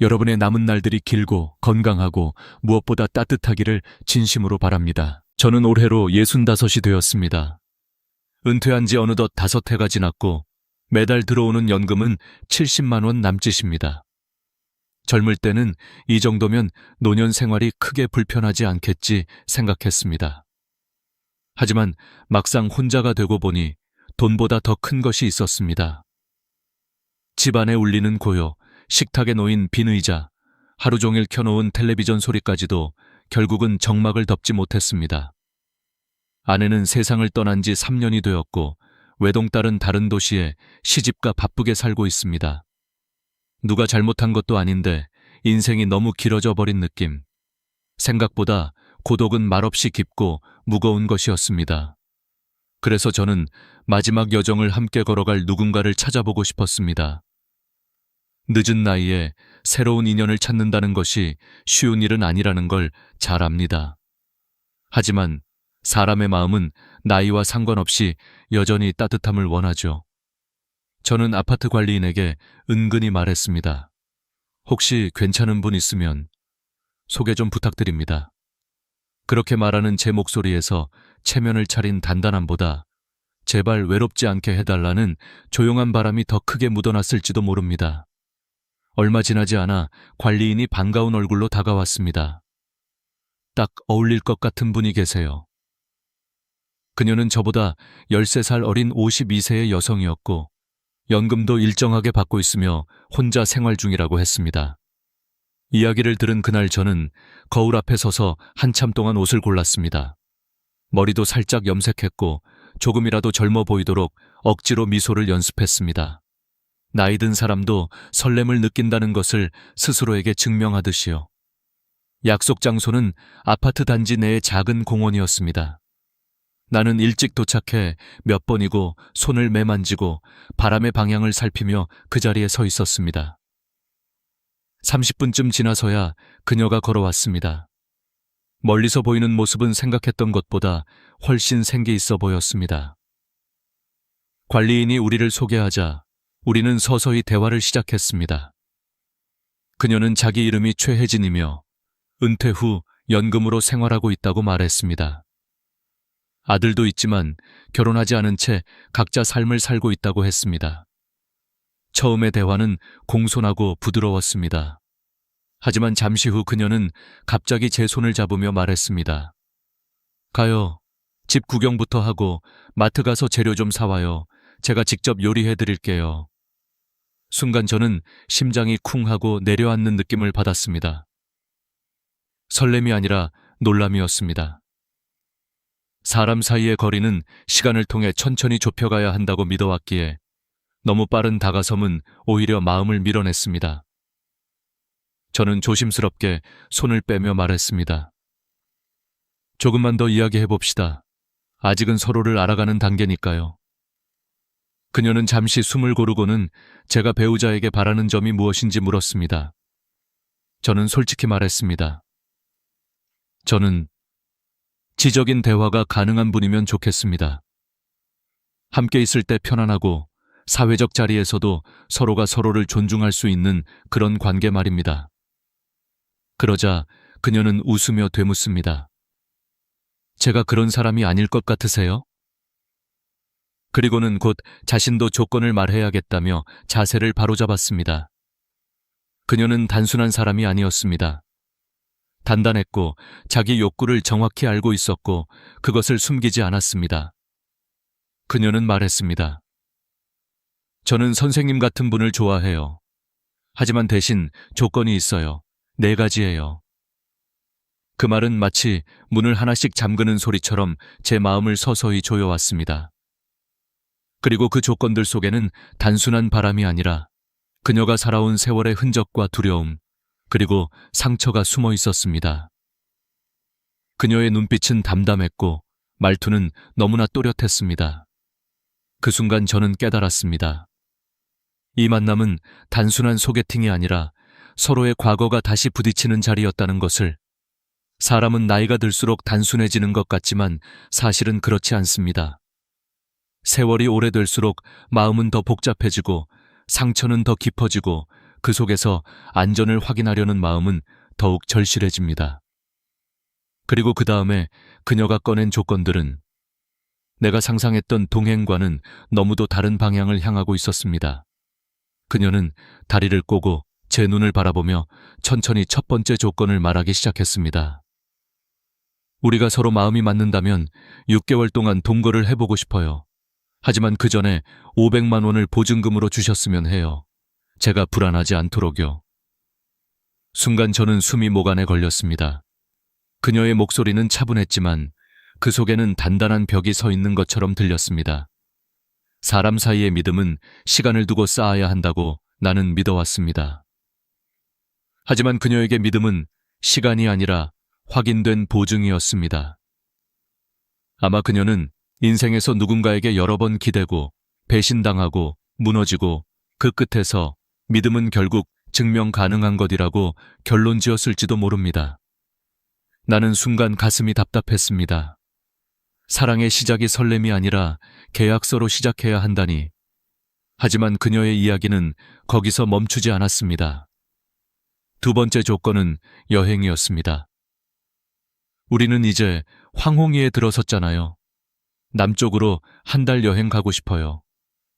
여러분의 남은 날들이 길고 건강하고 무엇보다 따뜻하기를 진심으로 바랍니다. 저는 올해로 65이 되었습니다. 은퇴한 지 어느덧 5해가 지났고 매달 들어오는 연금은 70만 원 남짓입니다. 젊을 때는 이 정도면 노년 생활이 크게 불편하지 않겠지 생각했습니다. 하지만 막상 혼자가 되고 보니 돈보다 더 큰 것이 있었습니다. 집안에 울리는 고요, 식탁에 놓인 빈 의자, 하루 종일 켜놓은 텔레비전 소리까지도 결국은 정막을 덮지 못했습니다. 아내는 세상을 떠난 지 3년이 되었고 외동딸은 다른 도시에 시집가 바쁘게 살고 있습니다. 누가 잘못한 것도 아닌데 인생이 너무 길어져 버린 느낌. 생각보다 고독은 말없이 깊고 무거운 것이었습니다. 그래서 저는 마지막 여정을 함께 걸어갈 누군가를 찾아보고 싶었습니다. 늦은 나이에 새로운 인연을 찾는다는 것이 쉬운 일은 아니라는 걸 잘 압니다. 하지만 사람의 마음은 나이와 상관없이 여전히 따뜻함을 원하죠. 저는 아파트 관리인에게 은근히 말했습니다. 혹시 괜찮은 분 있으면 소개 좀 부탁드립니다. 그렇게 말하는 제 목소리에서 체면을 차린 단단함보다 제발 외롭지 않게 해달라는 조용한 바람이 더 크게 묻어났을지도 모릅니다. 얼마 지나지 않아 관리인이 반가운 얼굴로 다가왔습니다. 딱 어울릴 것 같은 분이 계세요. 그녀는 저보다 13살 어린 52세의 여성이었고 연금도 일정하게 받고 있으며 혼자 생활 중이라고 했습니다. 이야기를 들은 그날 저는 거울 앞에 서서 한참 동안 옷을 골랐습니다. 머리도 살짝 염색했고 조금이라도 젊어 보이도록 억지로 미소를 연습했습니다. 나이 든 사람도 설렘을 느낀다는 것을 스스로에게 증명하듯이요. 약속 장소는 아파트 단지 내의 작은 공원이었습니다. 나는 일찍 도착해 몇 번이고 손을 매만지고 바람의 방향을 살피며 그 자리에 서 있었습니다. 30분쯤 지나서야 그녀가 걸어왔습니다. 멀리서 보이는 모습은 생각했던 것보다 훨씬 생기 있어 보였습니다. 관리인이 우리를 소개하자 우리는 서서히 대화를 시작했습니다. 그녀는 자기 이름이 최혜진이며 은퇴 후 연금으로 생활하고 있다고 말했습니다. 아들도 있지만 결혼하지 않은 채 각자 삶을 살고 있다고 했습니다. 처음의 대화는 공손하고 부드러웠습니다. 하지만 잠시 후 그녀는 갑자기 제 손을 잡으며 말했습니다. 가요. 집 구경부터 하고 마트 가서 재료 좀 사와요. 제가 직접 요리해 드릴게요. 순간 저는 심장이 쿵 하고 내려앉는 느낌을 받았습니다. 설렘이 아니라 놀람이었습니다. 사람 사이의 거리는 시간을 통해 천천히 좁혀가야 한다고 믿어왔기에 너무 빠른 다가섬은 오히려 마음을 밀어냈습니다. 저는 조심스럽게 손을 빼며 말했습니다. 조금만 더 이야기해 봅시다. 아직은 서로를 알아가는 단계니까요. 그녀는 잠시 숨을 고르고는 제가 배우자에게 바라는 점이 무엇인지 물었습니다. 저는 솔직히 말했습니다. 저는 지적인 대화가 가능한 분이면 좋겠습니다. 함께 있을 때 편안하고 사회적 자리에서도 서로가 서로를 존중할 수 있는 그런 관계 말입니다. 그러자 그녀는 웃으며 되묻습니다. 제가 그런 사람이 아닐 것 같으세요? 그리고는 곧 자신도 조건을 말해야겠다며 자세를 바로잡았습니다. 그녀는 단순한 사람이 아니었습니다. 단단했고 자기 욕구를 정확히 알고 있었고 그것을 숨기지 않았습니다. 그녀는 말했습니다. 저는 선생님 같은 분을 좋아해요. 하지만 대신 조건이 있어요. 4가지예요. 그 말은 마치 문을 하나씩 잠그는 소리처럼 제 마음을 서서히 조여왔습니다. 그리고 그 조건들 속에는 단순한 바람이 아니라 그녀가 살아온 세월의 흔적과 두려움, 그리고 상처가 숨어 있었습니다. 그녀의 눈빛은 담담했고 말투는 너무나 또렷했습니다. 그 순간 저는 깨달았습니다. 이 만남은 단순한 소개팅이 아니라 서로의 과거가 다시 부딪히는 자리였다는 것을. 사람은 나이가 들수록 단순해지는 것 같지만 사실은 그렇지 않습니다. 세월이 오래될수록 마음은 더 복잡해지고 상처는 더 깊어지고 그 속에서 안전을 확인하려는 마음은 더욱 절실해집니다. 그리고 그 다음에 그녀가 꺼낸 조건들은 내가 상상했던 동행과는 너무도 다른 방향을 향하고 있었습니다. 그녀는 다리를 꼬고 제 눈을 바라보며 천천히 첫 번째 조건을 말하기 시작했습니다. 우리가 서로 마음이 맞는다면 6개월 동안 동거를 해보고 싶어요. 하지만 그 전에 500만 원을 보증금으로 주셨으면 해요. 제가 불안하지 않도록요. 순간 저는 숨이 목안에 걸렸습니다. 그녀의 목소리는 차분했지만 그 속에는 단단한 벽이 서 있는 것처럼 들렸습니다. 사람 사이의 믿음은 시간을 두고 쌓아야 한다고 나는 믿어왔습니다. 하지만 그녀에게 믿음은 시간이 아니라 확인된 보증이었습니다. 아마 그녀는 인생에서 누군가에게 여러 번 기대고 배신당하고 무너지고 그 끝에서 믿음은 결국 증명 가능한 것이라고 결론 지었을지도 모릅니다. 나는 순간 가슴이 답답했습니다. 사랑의 시작이 설렘이 아니라 계약서로 시작해야 한다니. 하지만 그녀의 이야기는 거기서 멈추지 않았습니다. 두 번째 조건은 여행이었습니다. 우리는 이제 황홍이에 들어섰잖아요. 남쪽으로 한 달 여행 가고 싶어요.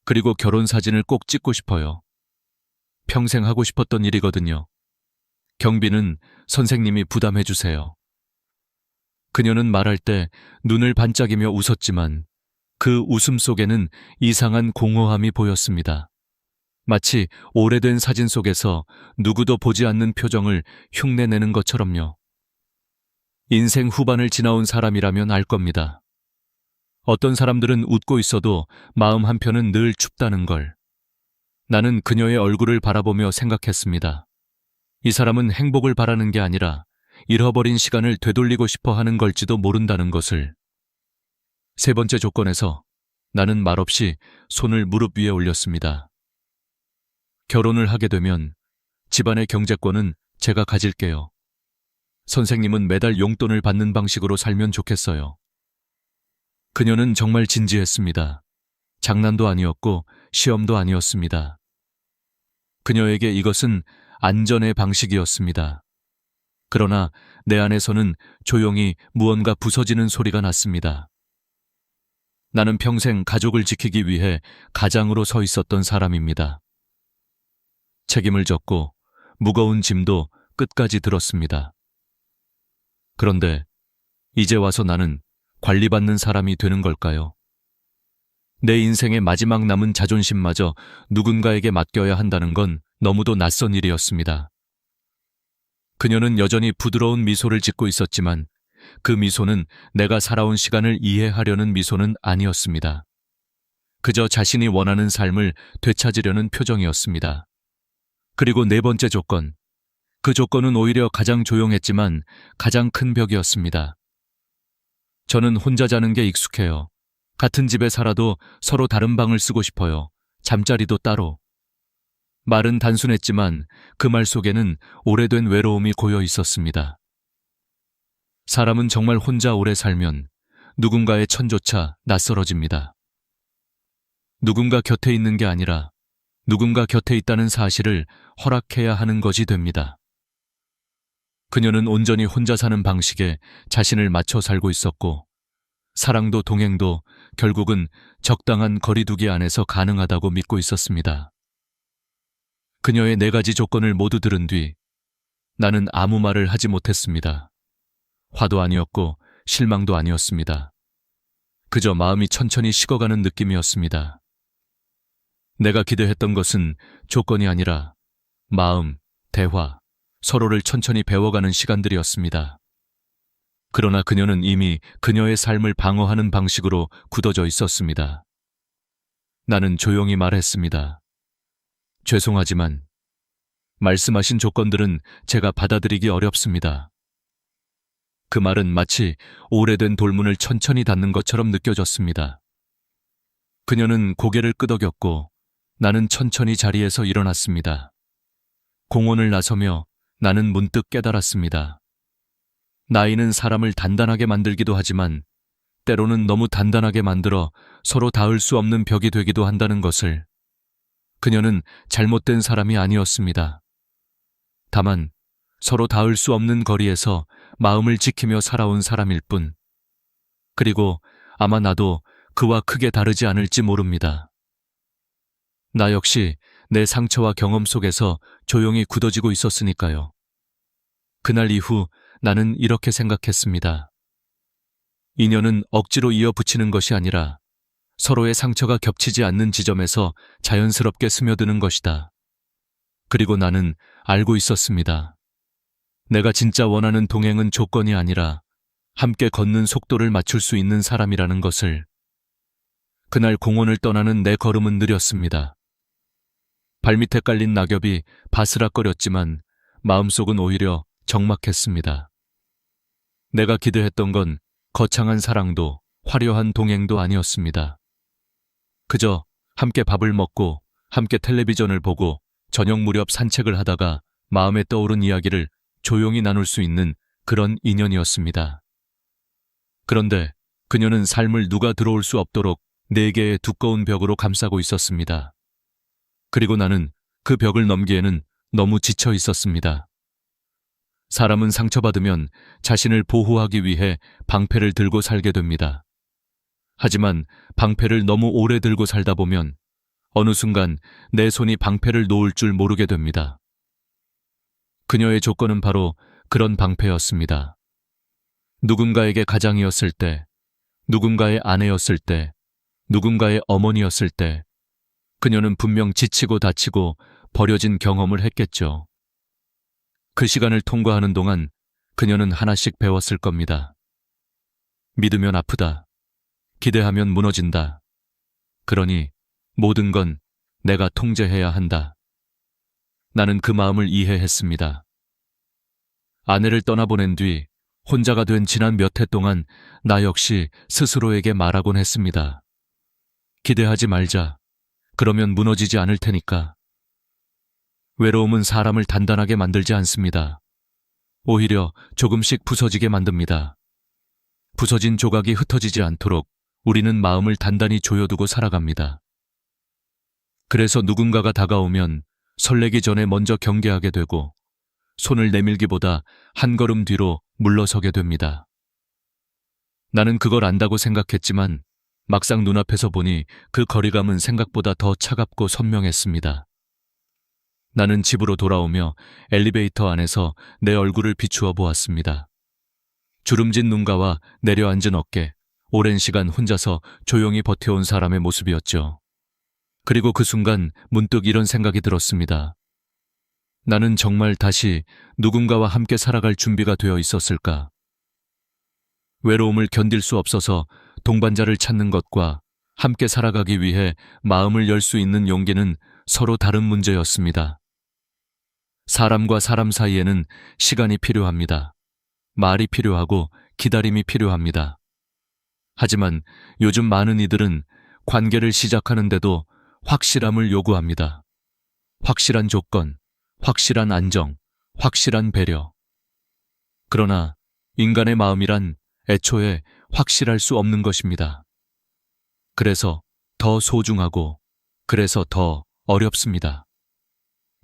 그리고 결혼 사진을 꼭 찍고 싶어요. 평생 하고 싶었던 일이거든요. 경비는 선생님이 부담해 주세요. 그녀는 말할 때 눈을 반짝이며 웃었지만 그 웃음 속에는 이상한 공허함이 보였습니다. 마치 오래된 사진 속에서 누구도 보지 않는 표정을 흉내내는 것처럼요. 인생 후반을 지나온 사람이라면 알 겁니다. 어떤 사람들은 웃고 있어도 마음 한편은 늘 춥다는 걸. 나는 그녀의 얼굴을 바라보며 생각했습니다. 이 사람은 행복을 바라는 게 아니라 잃어버린 시간을 되돌리고 싶어 하는 걸지도 모른다는 것을. 세 번째 조건에서 나는 말없이 손을 무릎 위에 올렸습니다. 결혼을 하게 되면 집안의 경제권은 제가 가질게요. 선생님은 매달 용돈을 받는 방식으로 살면 좋겠어요. 그녀는 정말 진지했습니다. 장난도 아니었고 시험도 아니었습니다. 그녀에게 이것은 안전의 방식이었습니다. 그러나 내 안에서는 조용히 무언가 부서지는 소리가 났습니다. 나는 평생 가족을 지키기 위해 가장으로 서 있었던 사람입니다. 책임을 졌고 무거운 짐도 끝까지 들었습니다. 그런데 이제 와서 나는 관리받는 사람이 되는 걸까요? 내 인생의 마지막 남은 자존심마저 누군가에게 맡겨야 한다는 건 너무도 낯선 일이었습니다. 그녀는 여전히 부드러운 미소를 짓고 있었지만 그 미소는 내가 살아온 시간을 이해하려는 미소는 아니었습니다. 그저 자신이 원하는 삶을 되찾으려는 표정이었습니다. 그리고 네 번째 조건. 그 조건은 오히려 가장 조용했지만 가장 큰 벽이었습니다. 저는 혼자 자는 게 익숙해요. 같은 집에 살아도 서로 다른 방을 쓰고 싶어요. 잠자리도 따로. 말은 단순했지만 그 말 속에는 오래된 외로움이 고여 있었습니다. 사람은 정말 혼자 오래 살면 누군가의 천조차 낯설어집니다. 누군가 곁에 있는 게 아니라 누군가 곁에 있다는 사실을 허락해야 하는 것이 됩니다. 그녀는 온전히 혼자 사는 방식에 자신을 맞춰 살고 있었고 사랑도 동행도 결국은 적당한 거리두기 안에서 가능하다고 믿고 있었습니다. 그녀의 네 가지 조건을 모두 들은 뒤 나는 아무 말을 하지 못했습니다. 화도 아니었고 실망도 아니었습니다. 그저 마음이 천천히 식어가는 느낌이었습니다. 내가 기대했던 것은 조건이 아니라 마음, 대화, 서로를 천천히 배워가는 시간들이었습니다. 그러나 그녀는 이미 그녀의 삶을 방어하는 방식으로 굳어져 있었습니다. 나는 조용히 말했습니다. 죄송하지만 말씀하신 조건들은 제가 받아들이기 어렵습니다. 그 말은 마치 오래된 돌문을 천천히 닫는 것처럼 느껴졌습니다. 그녀는 고개를 끄덕였고 나는 천천히 자리에서 일어났습니다. 공원을 나서며 나는 문득 깨달았습니다. 나이는 사람을 단단하게 만들기도 하지만 때로는 너무 단단하게 만들어 서로 닿을 수 없는 벽이 되기도 한다는 것을. 그녀는 잘못된 사람이 아니었습니다. 다만 서로 닿을 수 없는 거리에서 마음을 지키며 살아온 사람일 뿐. 그리고 아마 나도 그와 크게 다르지 않을지 모릅니다. 나 역시 내 상처와 경험 속에서 조용히 굳어지고 있었으니까요. 그날 이후 나는 이렇게 생각했습니다. 인연은 억지로 이어붙이는 것이 아니라 서로의 상처가 겹치지 않는 지점에서 자연스럽게 스며드는 것이다. 그리고 나는 알고 있었습니다. 내가 진짜 원하는 동행은 조건이 아니라 함께 걷는 속도를 맞출 수 있는 사람이라는 것을. 그날 공원을 떠나는 내 걸음은 느렸습니다. 발밑에 깔린 낙엽이 바스락거렸지만 마음속은 오히려 적막했습니다. 내가 기대했던 건 거창한 사랑도 화려한 동행도 아니었습니다. 그저 함께 밥을 먹고 함께 텔레비전을 보고 저녁 무렵 산책을 하다가 마음에 떠오른 이야기를 조용히 나눌 수 있는 그런 인연이었습니다. 그런데 그녀는 삶을 누가 들어올 수 없도록 네 개의 두꺼운 벽으로 감싸고 있었습니다. 그리고 나는 그 벽을 넘기에는 너무 지쳐 있었습니다. 사람은 상처받으면 자신을 보호하기 위해 방패를 들고 살게 됩니다. 하지만 방패를 너무 오래 들고 살다 보면 어느 순간 내 손이 방패를 놓을 줄 모르게 됩니다. 그녀의 조건은 바로 그런 방패였습니다. 누군가에게 가장이었을 때, 누군가의 아내였을 때, 누군가의 어머니였을 때, 그녀는 분명 지치고 다치고 버려진 경험을 했겠죠. 그 시간을 통과하는 동안 그녀는 하나씩 배웠을 겁니다. 믿으면 아프다. 기대하면 무너진다. 그러니 모든 건 내가 통제해야 한다. 나는 그 마음을 이해했습니다. 아내를 떠나보낸 뒤 혼자가 된 지난 몇 해 동안 나 역시 스스로에게 말하곤 했습니다. 기대하지 말자. 그러면 무너지지 않을 테니까. 외로움은 사람을 단단하게 만들지 않습니다. 오히려 조금씩 부서지게 만듭니다. 부서진 조각이 흩어지지 않도록 우리는 마음을 단단히 조여두고 살아갑니다. 그래서 누군가가 다가오면 설레기 전에 먼저 경계하게 되고 손을 내밀기보다 한 걸음 뒤로 물러서게 됩니다. 나는 그걸 안다고 생각했지만 막상 눈앞에서 보니 그 거리감은 생각보다 더 차갑고 선명했습니다. 나는 집으로 돌아오며 엘리베이터 안에서 내 얼굴을 비추어 보았습니다. 주름진 눈가와 내려앉은 어깨, 오랜 시간 혼자서 조용히 버텨온 사람의 모습이었죠. 그리고 그 순간 문득 이런 생각이 들었습니다. 나는 정말 다시 누군가와 함께 살아갈 준비가 되어 있었을까? 외로움을 견딜 수 없어서 동반자를 찾는 것과 함께 살아가기 위해 마음을 열 수 있는 용기는 서로 다른 문제였습니다. 사람과 사람 사이에는 시간이 필요합니다. 말이 필요하고 기다림이 필요합니다. 하지만 요즘 많은 이들은 관계를 시작하는데도 확실함을 요구합니다. 확실한 조건, 확실한 안정, 확실한 배려. 그러나 인간의 마음이란 애초에 확실할 수 없는 것입니다. 그래서 더 소중하고, 그래서 더 어렵습니다.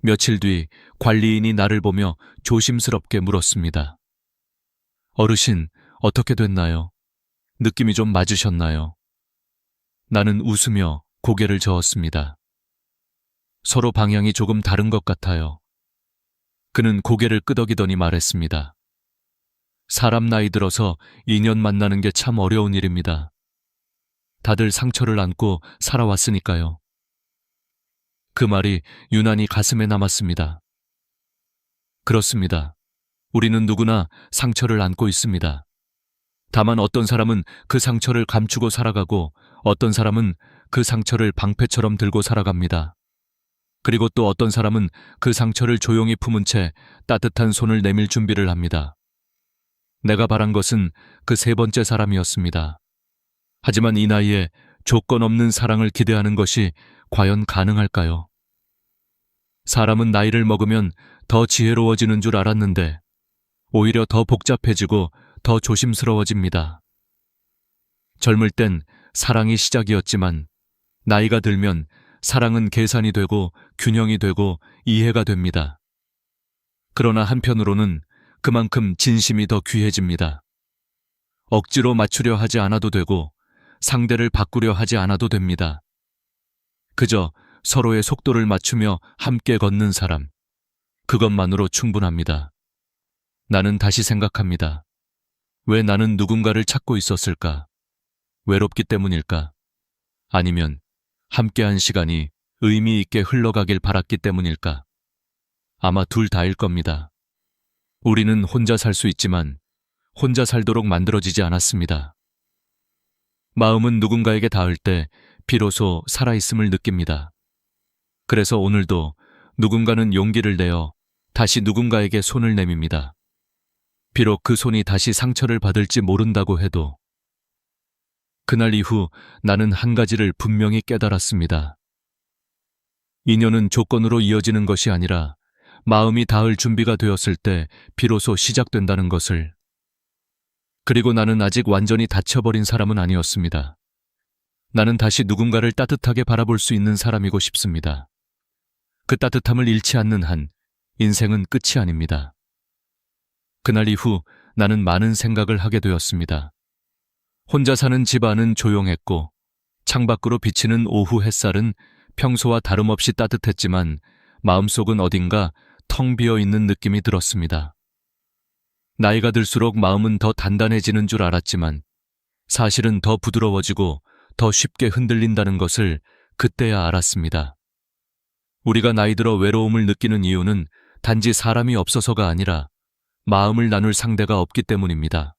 며칠 뒤 관리인이 나를 보며 조심스럽게 물었습니다. 어르신, 어떻게 됐나요? 느낌이 좀 맞으셨나요? 나는 웃으며 고개를 저었습니다. 서로 방향이 조금 다른 것 같아요. 그는 고개를 끄덕이더니 말했습니다. 사람 나이 들어서 인연 만나는 게 참 어려운 일입니다. 다들 상처를 안고 살아왔으니까요. 그 말이 유난히 가슴에 남았습니다. 그렇습니다. 우리는 누구나 상처를 안고 있습니다. 다만 어떤 사람은 그 상처를 감추고 살아가고 어떤 사람은 그 상처를 방패처럼 들고 살아갑니다. 그리고 또 어떤 사람은 그 상처를 조용히 품은 채 따뜻한 손을 내밀 준비를 합니다. 내가 바란 것은 그 세 번째 사람이었습니다. 하지만 이 나이에 조건 없는 사랑을 기대하는 것이 과연 가능할까요? 사람은 나이를 먹으면 더 지혜로워지는 줄 알았는데 오히려 더 복잡해지고 더 조심스러워집니다. 젊을 땐 사랑이 시작이었지만 나이가 들면 사랑은 계산이 되고 균형이 되고 이해가 됩니다. 그러나 한편으로는 그만큼 진심이 더 귀해집니다. 억지로 맞추려 하지 않아도 되고 상대를 바꾸려 하지 않아도 됩니다. 그저 서로의 속도를 맞추며 함께 걷는 사람, 그것만으로 충분합니다. 나는 다시 생각합니다. 왜 나는 누군가를 찾고 있었을까? 외롭기 때문일까? 아니면 함께한 시간이 의미 있게 흘러가길 바랐기 때문일까? 아마 둘 다일 겁니다. 우리는 혼자 살 수 있지만 혼자 살도록 만들어지지 않았습니다. 마음은 누군가에게 닿을 때 비로소 살아있음을 느낍니다. 그래서 오늘도 누군가는 용기를 내어 다시 누군가에게 손을 내밉니다. 비록 그 손이 다시 상처를 받을지 모른다고 해도. 그날 이후 나는 한 가지를 분명히 깨달았습니다. 인연은 조건으로 이어지는 것이 아니라 마음이 닿을 준비가 되었을 때 비로소 시작된다는 것을. 그리고 나는 아직 완전히 닫혀버린 사람은 아니었습니다. 나는 다시 누군가를 따뜻하게 바라볼 수 있는 사람이고 싶습니다. 그 따뜻함을 잃지 않는 한 인생은 끝이 아닙니다. 그날 이후 나는 많은 생각을 하게 되었습니다. 혼자 사는 집 안은 조용했고 창밖으로 비치는 오후 햇살은 평소와 다름없이 따뜻했지만 마음속은 어딘가 텅 비어 있는 느낌이 들었습니다. 나이가 들수록 마음은 더 단단해지는 줄 알았지만 사실은 더 부드러워지고 더 쉽게 흔들린다는 것을 그때야 알았습니다. 우리가 나이 들어 외로움을 느끼는 이유는 단지 사람이 없어서가 아니라 마음을 나눌 상대가 없기 때문입니다.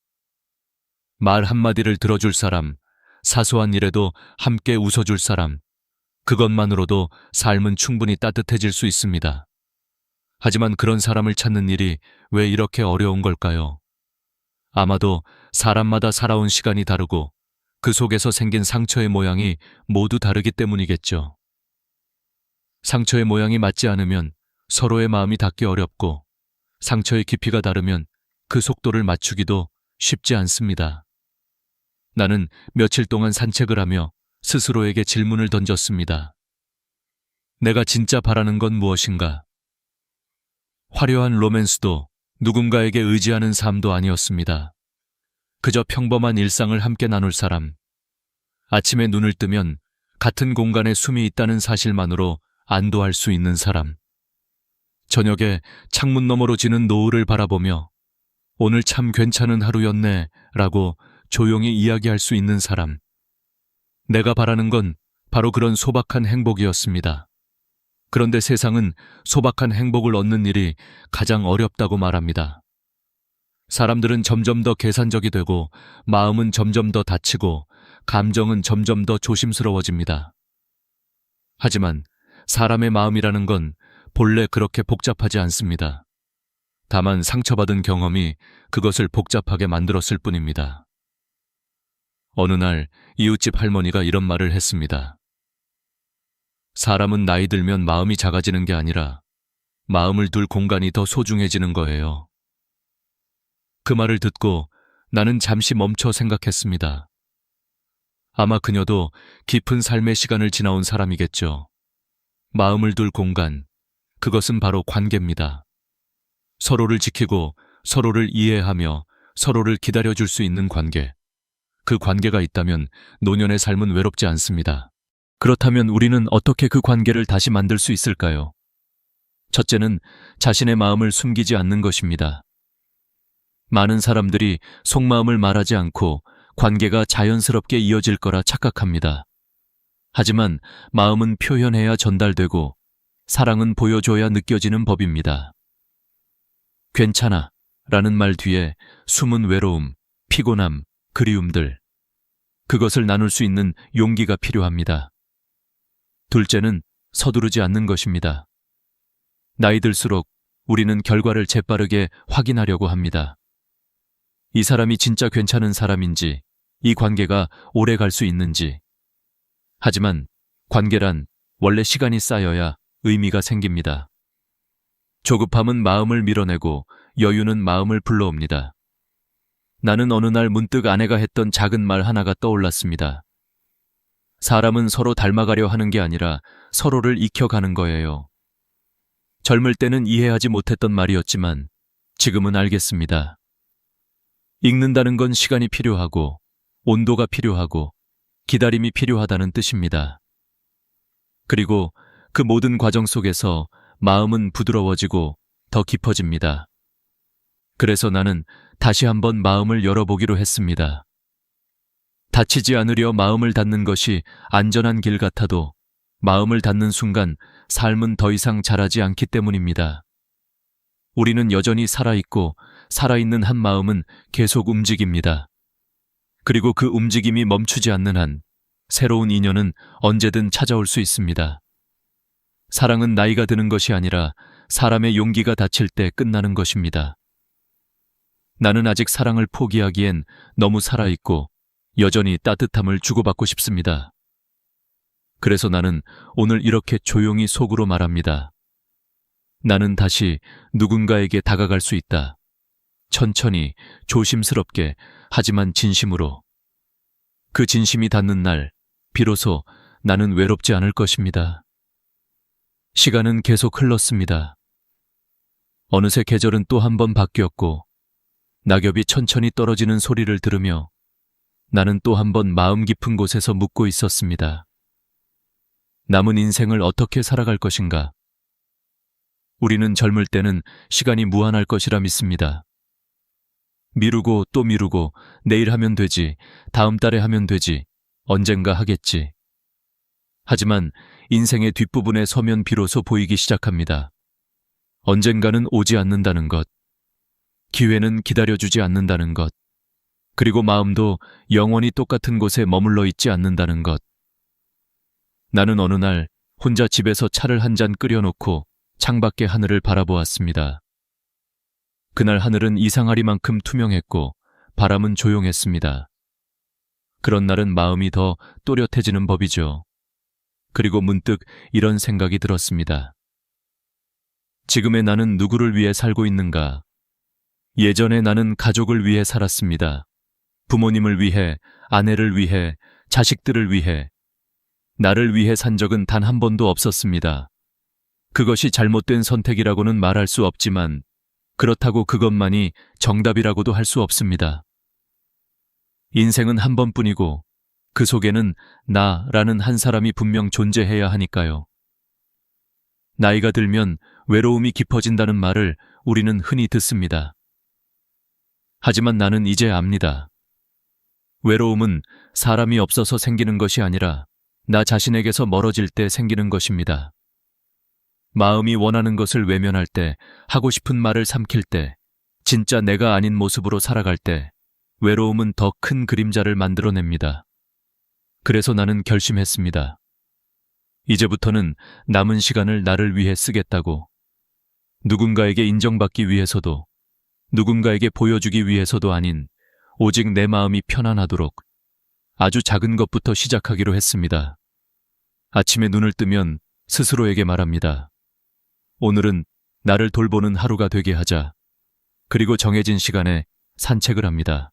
말 한마디를 들어줄 사람, 사소한 일에도 함께 웃어줄 사람, 그것만으로도 삶은 충분히 따뜻해질 수 있습니다. 하지만 그런 사람을 찾는 일이 왜 이렇게 어려운 걸까요? 아마도 사람마다 살아온 시간이 다르고 그 속에서 생긴 상처의 모양이 모두 다르기 때문이겠죠. 상처의 모양이 맞지 않으면 서로의 마음이 닿기 어렵고 상처의 깊이가 다르면 그 속도를 맞추기도 쉽지 않습니다. 나는 며칠 동안 산책을 하며 스스로에게 질문을 던졌습니다. 내가 진짜 바라는 건 무엇인가? 화려한 로맨스도 누군가에게 의지하는 삶도 아니었습니다. 그저 평범한 일상을 함께 나눌 사람. 아침에 눈을 뜨면 같은 공간에 숨이 있다는 사실만으로 안도할 수 있는 사람. 저녁에 창문 너머로 지는 노을을 바라보며 오늘 참 괜찮은 하루였네 라고 조용히 이야기할 수 있는 사람. 내가 바라는 건 바로 그런 소박한 행복이었습니다. 그런데 세상은 소박한 행복을 얻는 일이 가장 어렵다고 말합니다. 사람들은 점점 더 계산적이 되고 마음은 점점 더 다치고 감정은 점점 더 조심스러워집니다. 하지만 사람의 마음이라는 건 본래 그렇게 복잡하지 않습니다. 다만 상처받은 경험이 그것을 복잡하게 만들었을 뿐입니다. 어느 날 이웃집 할머니가 이런 말을 했습니다. 사람은 나이 들면 마음이 작아지는 게 아니라 마음을 둘 공간이 더 소중해지는 거예요. 그 말을 듣고 나는 잠시 멈춰 생각했습니다. 아마 그녀도 깊은 삶의 시간을 지나온 사람이겠죠. 마음을 둘 공간, 그것은 바로 관계입니다. 서로를 지키고 서로를 이해하며 서로를 기다려줄 수 있는 관계. 그 관계가 있다면 노년의 삶은 외롭지 않습니다. 그렇다면 우리는 어떻게 그 관계를 다시 만들 수 있을까요? 첫째는 자신의 마음을 숨기지 않는 것입니다. 많은 사람들이 속마음을 말하지 않고 관계가 자연스럽게 이어질 거라 착각합니다. 하지만 마음은 표현해야 전달되고 사랑은 보여줘야 느껴지는 법입니다. 괜찮아 라는 말 뒤에 숨은 외로움, 피곤함, 그리움들. 그것을 나눌 수 있는 용기가 필요합니다. 둘째는 서두르지 않는 것입니다. 나이 들수록 우리는 결과를 재빠르게 확인하려고 합니다. 이 사람이 진짜 괜찮은 사람인지, 이 관계가 오래 갈 수 있는지. 하지만 관계란 원래 시간이 쌓여야 의미가 생깁니다. 조급함은 마음을 밀어내고 여유는 마음을 불러옵니다. 나는 어느 날 문득 아내가 했던 작은 말 하나가 떠올랐습니다. 사람은 서로 닮아가려 하는 게 아니라 서로를 익혀가는 거예요. 젊을 때는 이해하지 못했던 말이었지만 지금은 알겠습니다. 읽는다는 건 시간이 필요하고 온도가 필요하고 기다림이 필요하다는 뜻입니다. 그리고 그 모든 과정 속에서 마음은 부드러워지고 더 깊어집니다. 그래서 나는 다시 한번 마음을 열어보기로 했습니다. 다치지 않으려 마음을 닫는 것이 안전한 길 같아도 마음을 닫는 순간 삶은 더 이상 자라지 않기 때문입니다. 우리는 여전히 살아있고 살아있는 한 마음은 계속 움직입니다. 그리고 그 움직임이 멈추지 않는 한 새로운 인연은 언제든 찾아올 수 있습니다. 사랑은 나이가 드는 것이 아니라 사람의 용기가 닫힐 때 끝나는 것입니다. 나는 아직 사랑을 포기하기엔 너무 살아있고 여전히 따뜻함을 주고받고 싶습니다. 그래서 나는 오늘 이렇게 조용히 속으로 말합니다. 나는 다시 누군가에게 다가갈 수 있다. 천천히, 조심스럽게, 하지만 진심으로. 그 진심이 닿는 날, 비로소 나는 외롭지 않을 것입니다. 시간은 계속 흘렀습니다. 어느새 계절은 또 한 번 바뀌었고 낙엽이 천천히 떨어지는 소리를 들으며 나는 또 한 번 마음 깊은 곳에서 묻고 있었습니다. 남은 인생을 어떻게 살아갈 것인가? 우리는 젊을 때는 시간이 무한할 것이라 믿습니다. 미루고 또 미루고 내일 하면 되지, 다음 달에 하면 되지, 언젠가 하겠지. 하지만 인생의 뒷부분에 서면 비로소 보이기 시작합니다. 언젠가는 오지 않는다는 것, 기회는 기다려주지 않는다는 것, 그리고 마음도 영원히 똑같은 곳에 머물러 있지 않는다는 것. 나는 어느 날 혼자 집에서 차를 한 잔 끓여놓고 창밖의 하늘을 바라보았습니다. 그날 하늘은 이상하리만큼 투명했고 바람은 조용했습니다. 그런 날은 마음이 더 또렷해지는 법이죠. 그리고 문득 이런 생각이 들었습니다. 지금의 나는 누구를 위해 살고 있는가? 예전에 나는 가족을 위해 살았습니다. 부모님을 위해, 아내를 위해, 자식들을 위해. 나를 위해 산 적은 단 한 번도 없었습니다. 그것이 잘못된 선택이라고는 말할 수 없지만 그렇다고 그것만이 정답이라고도 할 수 없습니다. 인생은 한 번뿐이고 그 속에는 나라는 한 사람이 분명 존재해야 하니까요. 나이가 들면 외로움이 깊어진다는 말을 우리는 흔히 듣습니다. 하지만 나는 이제 압니다. 외로움은 사람이 없어서 생기는 것이 아니라 나 자신에게서 멀어질 때 생기는 것입니다. 마음이 원하는 것을 외면할 때, 하고 싶은 말을 삼킬 때, 진짜 내가 아닌 모습으로 살아갈 때, 외로움은 더 큰 그림자를 만들어냅니다. 그래서 나는 결심했습니다. 이제부터는 남은 시간을 나를 위해 쓰겠다고. 누군가에게 인정받기 위해서도, 누군가에게 보여주기 위해서도 아닌 오직 내 마음이 편안하도록 아주 작은 것부터 시작하기로 했습니다. 아침에 눈을 뜨면 스스로에게 말합니다. 오늘은 나를 돌보는 하루가 되게 하자. 그리고 정해진 시간에 산책을 합니다.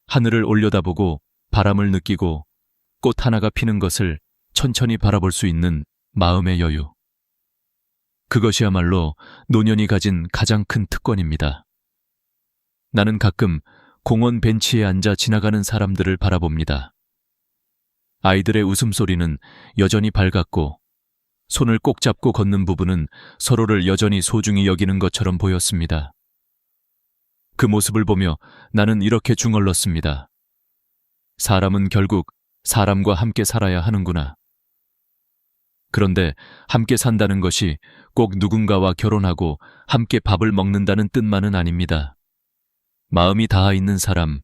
하늘을 올려다보고 바람을 느끼고 꽃 하나가 피는 것을 천천히 바라볼 수 있는 마음의 여유. 그것이야말로 노년이 가진 가장 큰 특권입니다. 나는 가끔 공원 벤치에 앉아 지나가는 사람들을 바라봅니다. 아이들의 웃음소리는 여전히 밝았고 손을 꼭 잡고 걷는 부부는 서로를 여전히 소중히 여기는 것처럼 보였습니다. 그 모습을 보며 나는 이렇게 중얼렀습니다. 사람은 결국 사람과 함께 살아야 하는구나. 그런데 함께 산다는 것이 꼭 누군가와 결혼하고 함께 밥을 먹는다는 뜻만은 아닙니다. 마음이 닿아 있는 사람,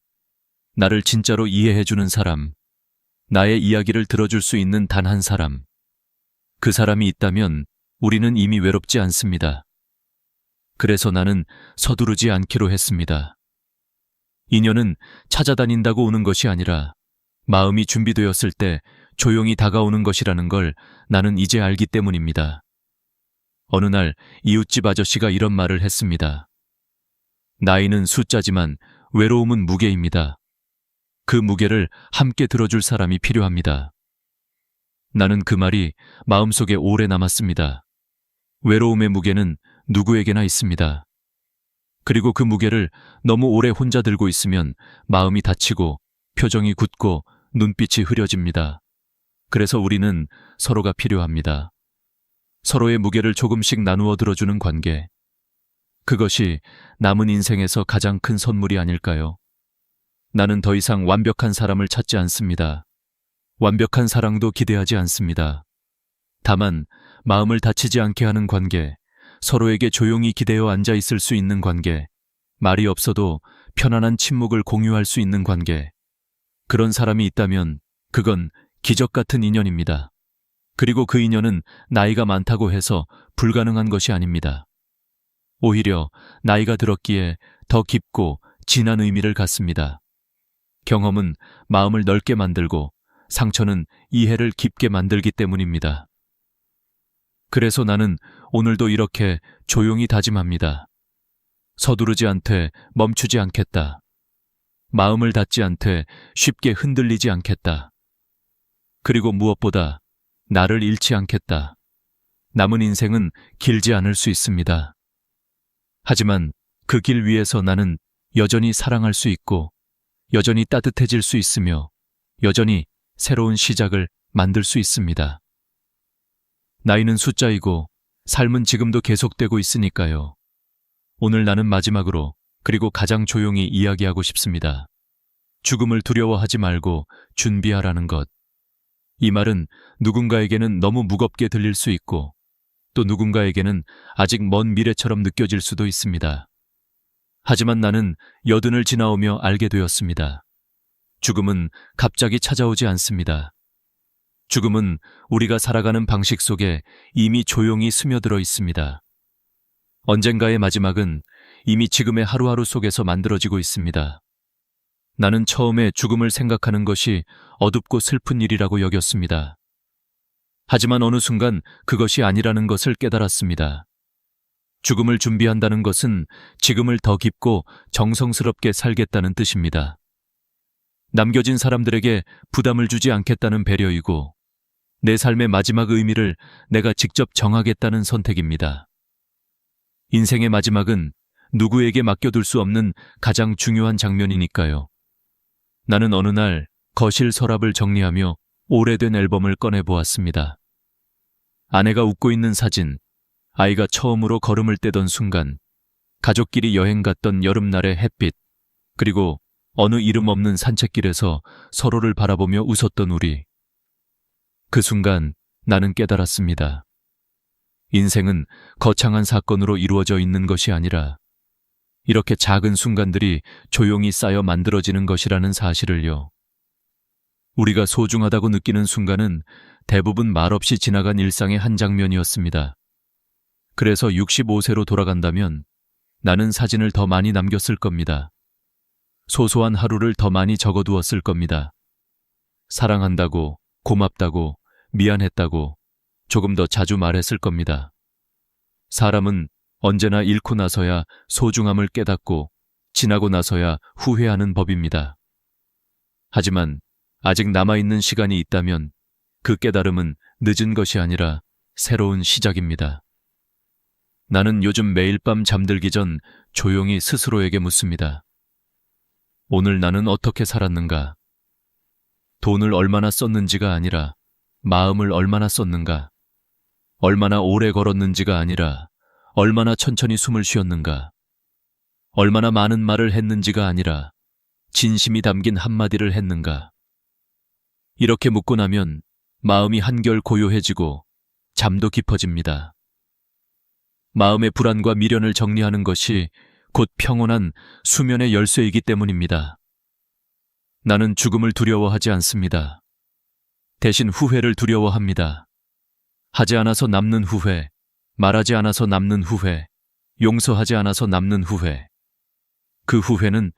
나를 진짜로 이해해주는 사람, 나의 이야기를 들어줄 수 있는 단 한 사람. 그 사람이 있다면 우리는 이미 외롭지 않습니다. 그래서 나는 서두르지 않기로 했습니다. 인연은 찾아다닌다고 오는 것이 아니라 마음이 준비되었을 때 조용히 다가오는 것이라는 걸 나는 이제 알기 때문입니다. 어느 날 이웃집 아저씨가 이런 말을 했습니다. 나이는 숫자지만 외로움은 무게입니다. 그 무게를 함께 들어줄 사람이 필요합니다. 나는 그 말이 마음속에 오래 남았습니다. 외로움의 무게는 누구에게나 있습니다. 그리고 그 무게를 너무 오래 혼자 들고 있으면 마음이 다치고 표정이 굳고 눈빛이 흐려집니다. 그래서 우리는 서로가 필요합니다. 서로의 무게를 조금씩 나누어 들어주는 관계. 그것이 남은 인생에서 가장 큰 선물이 아닐까요? 나는 더 이상 완벽한 사람을 찾지 않습니다. 완벽한 사랑도 기대하지 않습니다. 다만 마음을 다치지 않게 하는 관계, 서로에게 조용히 기대어 앉아 있을 수 있는 관계, 말이 없어도 편안한 침묵을 공유할 수 있는 관계. 그런 사람이 있다면 그건 기적 같은 인연입니다. 그리고 그 인연은 나이가 많다고 해서 불가능한 것이 아닙니다. 오히려 나이가 들었기에 더 깊고 진한 의미를 갖습니다. 경험은 마음을 넓게 만들고 상처는 이해를 깊게 만들기 때문입니다. 그래서 나는 오늘도 이렇게 조용히 다짐합니다. 서두르지 않되 멈추지 않겠다. 마음을 닫지 않되 쉽게 흔들리지 않겠다. 그리고 무엇보다 나를 잃지 않겠다. 남은 인생은 길지 않을 수 있습니다. 하지만 그 길 위에서 나는 여전히 사랑할 수 있고 여전히 따뜻해질 수 있으며 여전히 새로운 시작을 만들 수 있습니다. 나이는 숫자이고 삶은 지금도 계속되고 있으니까요. 오늘 나는 마지막으로 그리고 가장 조용히 이야기하고 싶습니다. 죽음을 두려워하지 말고 준비하라는 것. 이 말은 누군가에게는 너무 무겁게 들릴 수 있고 또 누군가에게는 아직 먼 미래처럼 느껴질 수도 있습니다. 하지만 나는 여든을 지나오며 알게 되었습니다. 죽음은 갑자기 찾아오지 않습니다. 죽음은 우리가 살아가는 방식 속에 이미 조용히 스며들어 있습니다. 언젠가의 마지막은 이미 지금의 하루하루 속에서 만들어지고 있습니다. 나는 처음에 죽음을 생각하는 것이 어둡고 슬픈 일이라고 여겼습니다. 하지만 어느 순간 그것이 아니라는 것을 깨달았습니다. 죽음을 준비한다는 것은 지금을 더 깊고 정성스럽게 살겠다는 뜻입니다. 남겨진 사람들에게 부담을 주지 않겠다는 배려이고 내 삶의 마지막 의미를 내가 직접 정하겠다는 선택입니다. 인생의 마지막은 누구에게 맡겨둘 수 없는 가장 중요한 장면이니까요. 나는 어느 날 거실 서랍을 정리하며 오래된 앨범을 꺼내보았습니다. 아내가 웃고 있는 사진, 아이가 처음으로 걸음을 떼던 순간, 가족끼리 여행 갔던 여름날의 햇빛, 그리고 어느 이름 없는 산책길에서 서로를 바라보며 웃었던 우리. 그 순간 나는 깨달았습니다. 인생은 거창한 사건으로 이루어져 있는 것이 아니라 이렇게 작은 순간들이 조용히 쌓여 만들어지는 것이라는 사실을요. 우리가 소중하다고 느끼는 순간은 대부분 말없이 지나간 일상의 한 장면이었습니다. 그래서 65세로 돌아간다면 나는 사진을 더 많이 남겼을 겁니다. 소소한 하루를 더 많이 적어두었을 겁니다. 사랑한다고, 고맙다고, 미안했다고 조금 더 자주 말했을 겁니다. 사람은 언제나 잃고 나서야 소중함을 깨닫고 지나고 나서야 후회하는 법입니다. 하지만 아직 남아있는 시간이 있다면 그 깨달음은 늦은 것이 아니라 새로운 시작입니다. 나는 요즘 매일 밤 잠들기 전 조용히 스스로에게 묻습니다. 오늘 나는 어떻게 살았는가? 돈을 얼마나 썼는지가 아니라 마음을 얼마나 썼는가? 얼마나 오래 걸었는지가 아니라 얼마나 천천히 숨을 쉬었는가? 얼마나 많은 말을 했는지가 아니라 진심이 담긴 한마디를 했는가? 이렇게 묻고 나면 마음이 한결 고요해지고 잠도 깊어집니다. 마음의 불안과 미련을 정리하는 것이 곧 평온한 수면의 열쇠이기 때문입니다. 나는 죽음을 두려워하지 않습니다. 대신 후회를 두려워합니다. 하지 않아서 남는 후회, 말하지 않아서 남는 후회, 용서하지 않아서 남는 후회. 그 후회는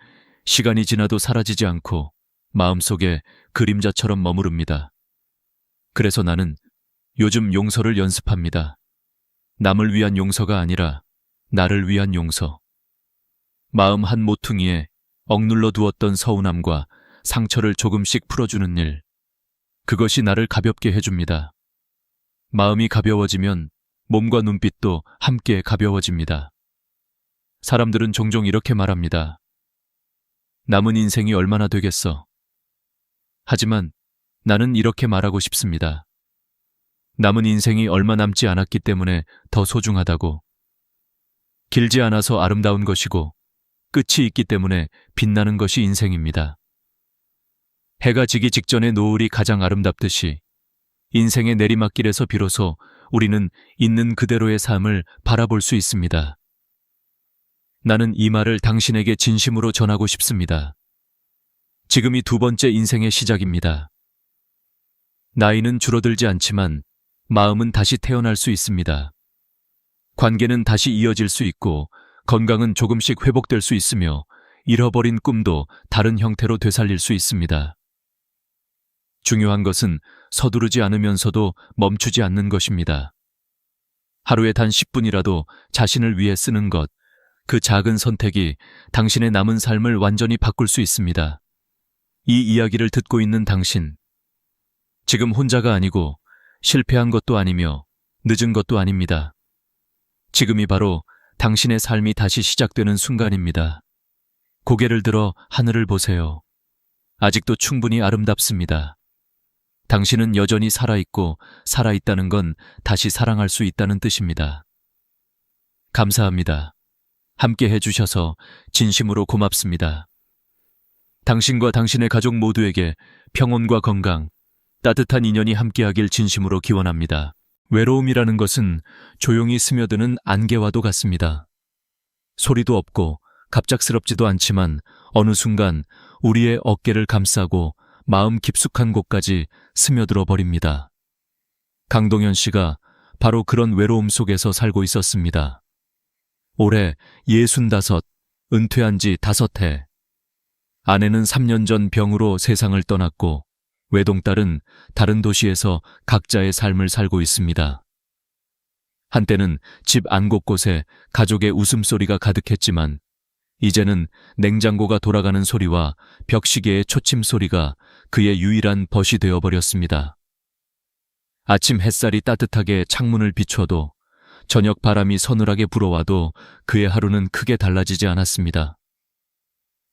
시간이 지나도 사라지지 않고 마음속에 그림자처럼 머무릅니다. 그래서 나는 요즘 용서를 연습합니다. 남을 위한 용서가 아니라 나를 위한 용서. 마음 한 모퉁이에 억눌러 두었던 서운함과 상처를 조금씩 풀어주는 일. 그것이 나를 가볍게 해줍니다. 마음이 가벼워지면 몸과 눈빛도 함께 가벼워집니다. 사람들은 종종 이렇게 말합니다. 남은 인생이 얼마나 되겠어? 하지만 나는 이렇게 말하고 싶습니다. 남은 인생이 얼마 남지 않았기 때문에 더 소중하다고. 길지 않아서 아름다운 것이고 끝이 있기 때문에 빛나는 것이 인생입니다. 해가 지기 직전의 노을이 가장 아름답듯이 인생의 내리막길에서 비로소 우리는 있는 그대로의 삶을 바라볼 수 있습니다. 나는 이 말을 당신에게 진심으로 전하고 싶습니다. 지금이 두 번째 인생의 시작입니다. 나이는 줄어들지 않지만 마음은 다시 태어날 수 있습니다. 관계는 다시 이어질 수 있고 건강은 조금씩 회복될 수 있으며 잃어버린 꿈도 다른 형태로 되살릴 수 있습니다. 중요한 것은 서두르지 않으면서도 멈추지 않는 것입니다. 하루에 단 10분이라도 자신을 위해 쓰는 것, 그 작은 선택이 당신의 남은 삶을 완전히 바꿀 수 있습니다. 이 이야기를 듣고 있는 당신, 지금 혼자가 아니고 실패한 것도 아니며 늦은 것도 아닙니다. 지금이 바로 당신의 삶이 다시 시작되는 순간입니다. 고개를 들어 하늘을 보세요. 아직도 충분히 아름답습니다. 당신은 여전히 살아있고 살아있다는 건 다시 사랑할 수 있다는 뜻입니다. 감사합니다. 함께 해주셔서 진심으로 고맙습니다. 당신과 당신의 가족 모두에게 평온과 건강, 따뜻한 인연이 함께하길 진심으로 기원합니다. 외로움이라는 것은 조용히 스며드는 안개와도 같습니다. 소리도 없고 갑작스럽지도 않지만 어느 순간 우리의 어깨를 감싸고 마음 깊숙한 곳까지 스며들어 버립니다. 강동현 씨가 바로 그런 외로움 속에서 살고 있었습니다. 올해 65, 은퇴한 지 5해. 아내는 3년 전 병으로 세상을 떠났고 외동딸은 다른 도시에서 각자의 삶을 살고 있습니다. 한때는 집 안 곳곳에 가족의 웃음소리가 가득했지만 이제는 냉장고가 돌아가는 소리와 벽시계의 초침 소리가 그의 유일한 벗이 되어버렸습니다. 아침 햇살이 따뜻하게 창문을 비춰도 저녁 바람이 서늘하게 불어와도 그의 하루는 크게 달라지지 않았습니다.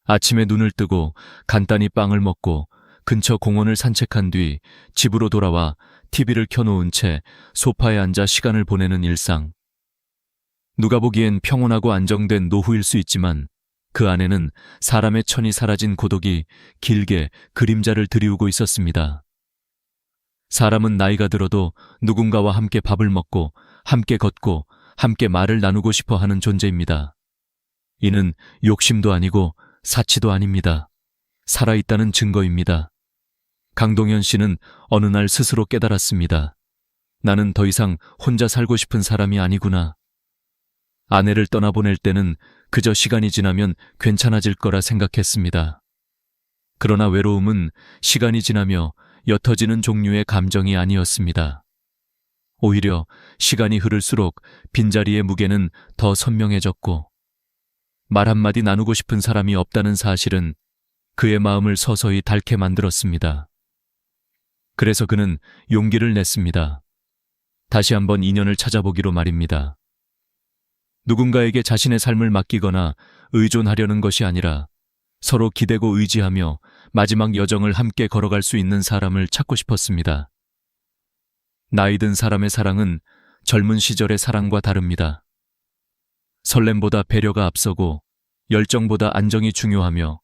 아침에 눈을 뜨고 간단히 빵을 먹고 근처 공원을 산책한 뒤 집으로 돌아와 TV를 켜놓은 채 소파에 앉아 시간을 보내는 일상. 누가 보기엔 평온하고 안정된 노후일 수 있지만 그 안에는 사람의 천이 사라진 고독이 길게 그림자를 드리우고 있었습니다. 사람은 나이가 들어도 누군가와 함께 밥을 먹고 함께 걷고 함께 말을 나누고 싶어 하는 존재입니다. 이는 욕심도 아니고 사치도 아닙니다. 살아있다는 증거입니다. 강동현 씨는 어느 날 스스로 깨달았습니다. 나는 더 이상 혼자 살고 싶은 사람이 아니구나. 아내를 떠나보낼 때는 그저 시간이 지나면 괜찮아질 거라 생각했습니다. 그러나 외로움은 시간이 지나며 옅어지는 종류의 감정이 아니었습니다. 오히려 시간이 흐를수록 빈자리의 무게는 더 선명해졌고 말 한마디 나누고 싶은 사람이 없다는 사실은 그의 마음을 서서히 닳게 만들었습니다. 그래서 그는 용기를 냈습니다. 다시 한번 인연을 찾아보기로 말입니다. 누군가에게 자신의 삶을 맡기거나 의존하려는 것이 아니라 서로 기대고 의지하며 마지막 여정을 함께 걸어갈 수 있는 사람을 찾고 싶었습니다. 나이 든 사람의 사랑은 젊은 시절의 사랑과 다릅니다. 설렘보다 배려가 앞서고 열정보다 안정이 중요하며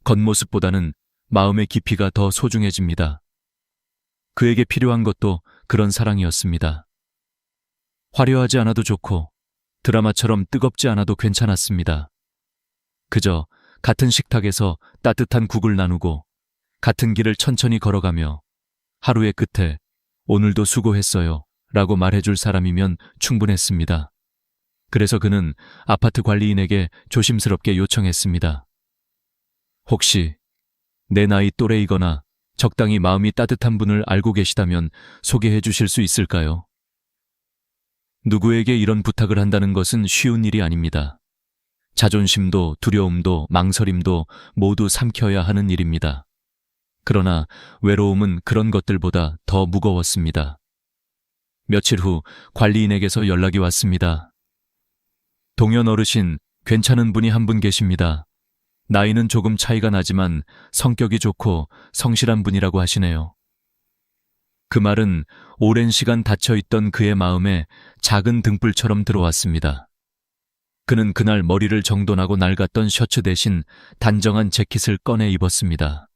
겉모습보다는 마음의 깊이가 더 소중해집니다. 그에게 필요한 것도 그런 사랑이었습니다. 화려하지 않아도 좋고 드라마처럼 뜨겁지 않아도 괜찮았습니다. 그저 같은 식탁에서 따뜻한 국을 나누고 같은 길을 천천히 걸어가며 하루의 끝에 오늘도 수고했어요 라고 말해줄 사람이면 충분했습니다. 그래서 그는 아파트 관리인에게 조심스럽게 요청했습니다. 혹시 내 나이 또래이거나 적당히 마음이 따뜻한 분을 알고 계시다면 소개해 주실 수 있을까요? 누구에게 이런 부탁을 한다는 것은 쉬운 일이 아닙니다. 자존심도 두려움도 망설임도 모두 삼켜야 하는 일입니다. 그러나 외로움은 그런 것들보다 더 무거웠습니다. 며칠 후 관리인에게서 연락이 왔습니다. 동현 어르신, 괜찮은 분이 한 분 계십니다. 나이는 조금 차이가 나지만 성격이 좋고 성실한 분이라고 하시네요. 그 말은 오랜 시간 닫혀있던 그의 마음에 작은 등불처럼 들어왔습니다. 그는 그날 머리를 정돈하고 낡았던 셔츠 대신 단정한 재킷을 꺼내 입었습니다.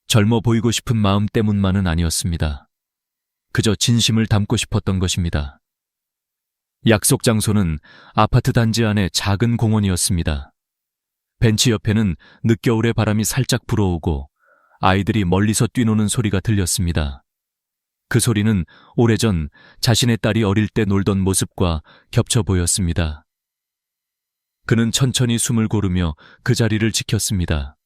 젊어 보이고 싶은 마음 때문만은 아니었습니다. 그저 진심을 담고 싶었던 것입니다. 약속 장소는 아파트 단지 안의 작은 공원이었습니다. 벤치 옆에는 늦겨울의 바람이 살짝 불어오고 아이들이 멀리서 뛰노는 소리가 들렸습니다. 그 소리는 오래전 자신의 딸이 어릴 때 놀던 모습과 겹쳐 보였습니다. 그는 천천히 숨을 고르며 그 자리를 지켰습니다.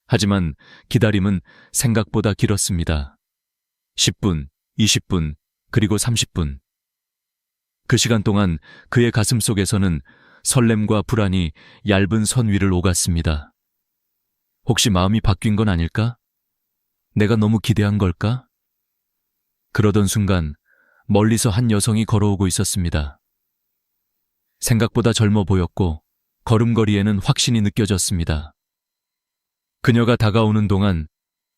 하지만 기다림은 생각보다 길었습니다. 10분, 20분, 그리고 30분. 그 시간 동안 그의 가슴 속에서는 설렘과 불안이 얇은 선 위를 오갔습니다. 혹시 마음이 바뀐 건 아닐까? 내가 너무 기대한 걸까? 그러던 순간 멀리서 한 여성이 걸어오고 있었습니다. 생각보다 젊어 보였고 걸음걸이에는 확신이 느껴졌습니다. 그녀가 다가오는 동안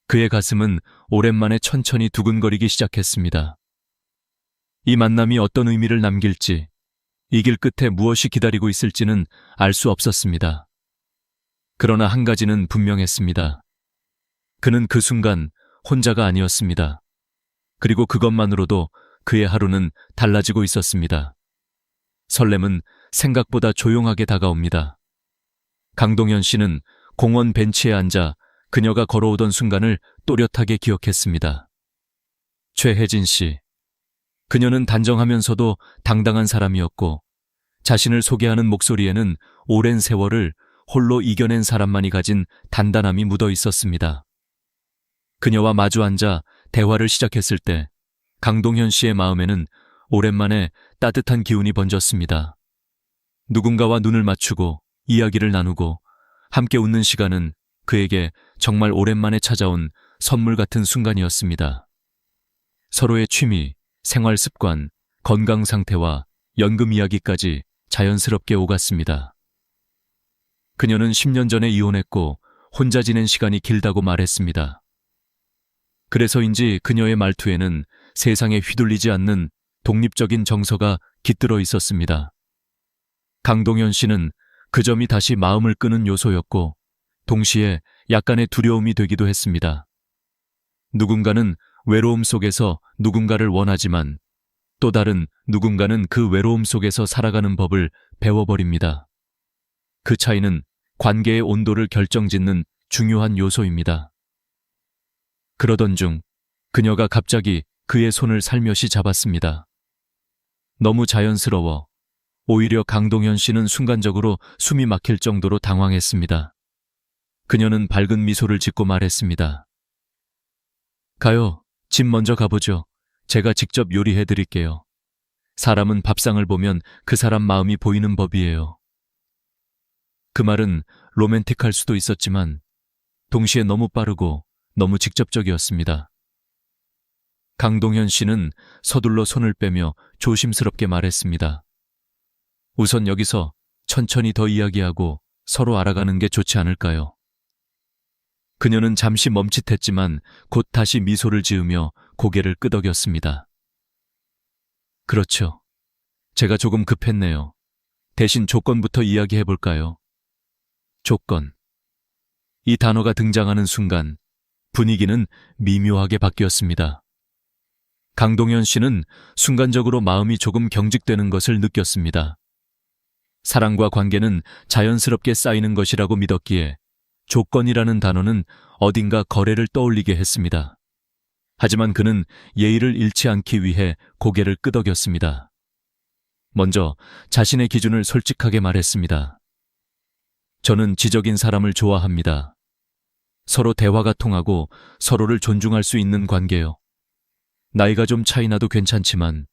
그의 가슴은 오랜만에 천천히 두근거리기 시작했습니다. 이 만남이 어떤 의미를 남길지, 이 길 끝에 무엇이 기다리고 있을지는 알 수 없었습니다. 그러나 한 가지는 분명했습니다. 그는 그 순간 혼자가 아니었습니다. 그리고 그것만으로도 그의 하루는 달라지고 있었습니다. 설렘은 생각보다 조용하게 다가옵니다. 강동현 씨는 공원 벤치에 앉아 그녀가 걸어오던 순간을 또렷하게 기억했습니다. 최혜진 씨. 그녀는 단정하면서도 당당한 사람이었고 자신을 소개하는 목소리에는 오랜 세월을 홀로 이겨낸 사람만이 가진 단단함이 묻어 있었습니다. 그녀와 마주 앉아 대화를 시작했을 때 강동현 씨의 마음에는 오랜만에 따뜻한 기운이 번졌습니다. 누군가와 눈을 맞추고 이야기를 나누고 함께 웃는 시간은 그에게 정말 오랜만에 찾아온 선물 같은 순간이었습니다. 서로의 취미, 생활 습관, 건강 상태와 연금 이야기까지 자연스럽게 오갔습니다. 그녀는 10년 전에 이혼했고 혼자 지낸 시간이 길다고 말했습니다. 그래서인지 그녀의 말투에는 세상에 휘둘리지 않는 독립적인 정서가 깃들어 있었습니다. 강동현 씨는 그 점이 다시 마음을 끄는 요소였고 동시에 약간의 두려움이 되기도 했습니다. 누군가는 외로움 속에서 누군가를 원하지만 또 다른 누군가는 그 외로움 속에서 살아가는 법을 배워버립니다. 그 차이는 관계의 온도를 결정짓는 중요한 요소입니다. 그러던 중 그녀가 갑자기 그의 손을 살며시 잡았습니다. 너무 자연스러워 오히려 강동현 씨는 순간적으로 숨이 막힐 정도로 당황했습니다. 그녀는 밝은 미소를 짓고 말했습니다. 가요. 집 먼저 가보죠. 제가 직접 요리해 드릴게요. 사람은 밥상을 보면 그 사람 마음이 보이는 법이에요. 그 말은 로맨틱할 수도 있었지만 동시에 너무 빠르고 너무 직접적이었습니다. 강동현 씨는 서둘러 손을 빼며 조심스럽게 말했습니다. 우선 여기서 천천히 더 이야기하고 서로 알아가는 게 좋지 않을까요? 그녀는 잠시 멈칫했지만 곧 다시 미소를 지으며 고개를 끄덕였습니다. 그렇죠. 제가 조금 급했네요. 대신 조건부터 이야기해 볼까요? 조건. 이 단어가 등장하는 순간 분위기는 미묘하게 바뀌었습니다. 강동현 씨는 순간적으로 마음이 조금 경직되는 것을 느꼈습니다. 사랑과 관계는 자연스럽게 쌓이는 것이라고 믿었기에 조건이라는 단어는 어딘가 거래를 떠올리게 했습니다. 하지만 그는 예의를 잃지 않기 위해 고개를 끄덕였습니다. 먼저 자신의 기준을 솔직하게 말했습니다. 저는 지적인 사람을 좋아합니다. 서로 대화가 통하고 서로를 존중할 수 있는 관계요. 나이가 좀 차이 나도 괜찮지만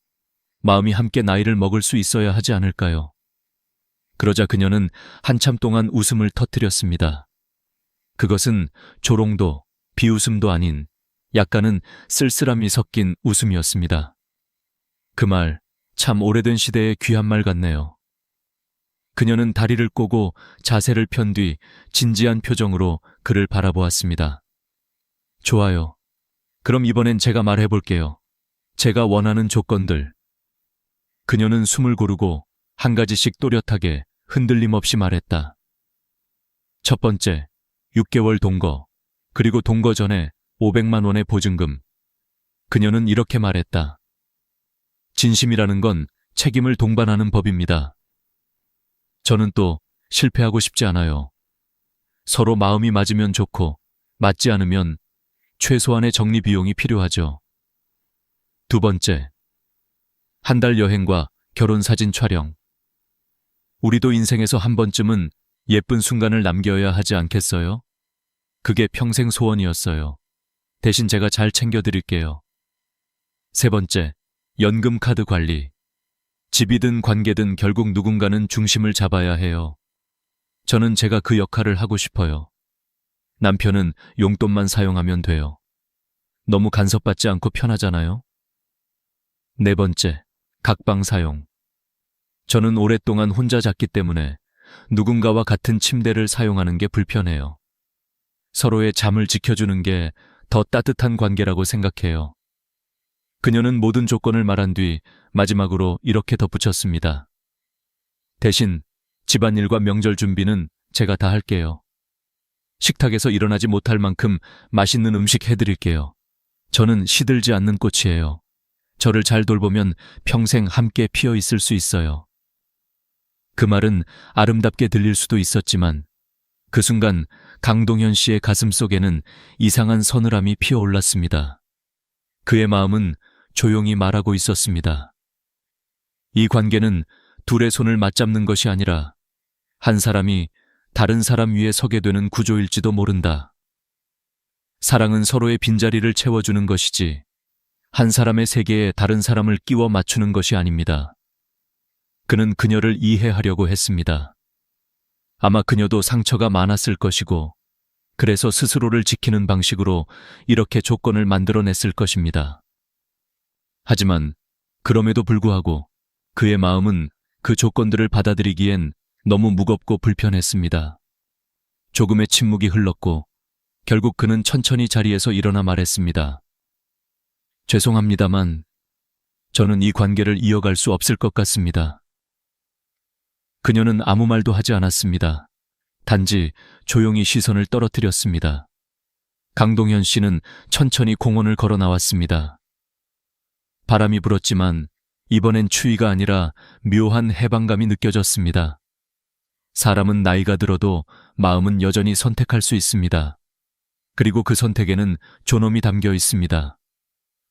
마음이 함께 나이를 먹을 수 있어야 하지 않을까요? 그러자 그녀는 한참 동안 웃음을 터뜨렸습니다. 그것은 조롱도 비웃음도 아닌 약간은 쓸쓸함이 섞인 웃음이었습니다. 그 말, 참 오래된 시대의 귀한 말 같네요. 그녀는 다리를 꼬고 자세를 편 뒤 진지한 표정으로 그를 바라보았습니다. 좋아요. 그럼 이번엔 제가 말해볼게요. 제가 원하는 조건들. 그녀는 숨을 고르고 한 가지씩 또렷하게 흔들림 없이 말했다. 첫 번째, 6개월 동거, 그리고 동거 전에 500만 원의 보증금. 그녀는 이렇게 말했다. 진심이라는 건 책임을 동반하는 법입니다. 저는 또 실패하고 싶지 않아요. 서로 마음이 맞으면 좋고 맞지 않으면 최소한의 정리 비용이 필요하죠. 두 번째, 한 달 여행과 결혼 사진 촬영. 우리도 인생에서 한 번쯤은 예쁜 순간을 남겨야 하지 않겠어요? 그게 평생 소원이었어요. 대신 제가 잘 챙겨드릴게요. 세 번째, 연금 카드 관리. 집이든 관계든 결국 누군가는 중심을 잡아야 해요. 저는 제가 그 역할을 하고 싶어요. 남편은 용돈만 사용하면 돼요. 너무 간섭받지 않고 편하잖아요? 네 번째, 각방 사용. 저는 오랫동안 혼자 잤기 때문에 누군가와 같은 침대를 사용하는 게 불편해요. 서로의 잠을 지켜주는 게 더 따뜻한 관계라고 생각해요. 그녀는 모든 조건을 말한 뒤 마지막으로 이렇게 덧붙였습니다. 대신 집안일과 명절 준비는 제가 다 할게요. 식탁에서 일어나지 못할 만큼 맛있는 음식 해드릴게요. 저는 시들지 않는 꽃이에요. 저를 잘 돌보면 평생 함께 피어 있을 수 있어요. 그 말은 아름답게 들릴 수도 있었지만 그 순간 강동현 씨의 가슴 속에는 이상한 서늘함이 피어올랐습니다. 그의 마음은 조용히 말하고 있었습니다. 이 관계는 둘의 손을 맞잡는 것이 아니라 한 사람이 다른 사람 위에 서게 되는 구조일지도 모른다. 사랑은 서로의 빈자리를 채워주는 것이지 한 사람의 세계에 다른 사람을 끼워 맞추는 것이 아닙니다. 그는 그녀를 이해하려고 했습니다. 아마 그녀도 상처가 많았을 것이고 그래서 스스로를 지키는 방식으로 이렇게 조건을 만들어냈을 것입니다. 하지만 그럼에도 불구하고 그의 마음은 그 조건들을 받아들이기엔 너무 무겁고 불편했습니다. 조금의 침묵이 흘렀고 결국 그는 천천히 자리에서 일어나 말했습니다. 죄송합니다만 저는 이 관계를 이어갈 수 없을 것 같습니다. 그녀는 아무 말도 하지 않았습니다. 단지 조용히 시선을 떨어뜨렸습니다. 강동현 씨는 천천히 공원을 걸어 나왔습니다. 바람이 불었지만 이번엔 추위가 아니라 묘한 해방감이 느껴졌습니다. 사람은 나이가 들어도 마음은 여전히 선택할 수 있습니다. 그리고 그 선택에는 존엄이 담겨 있습니다.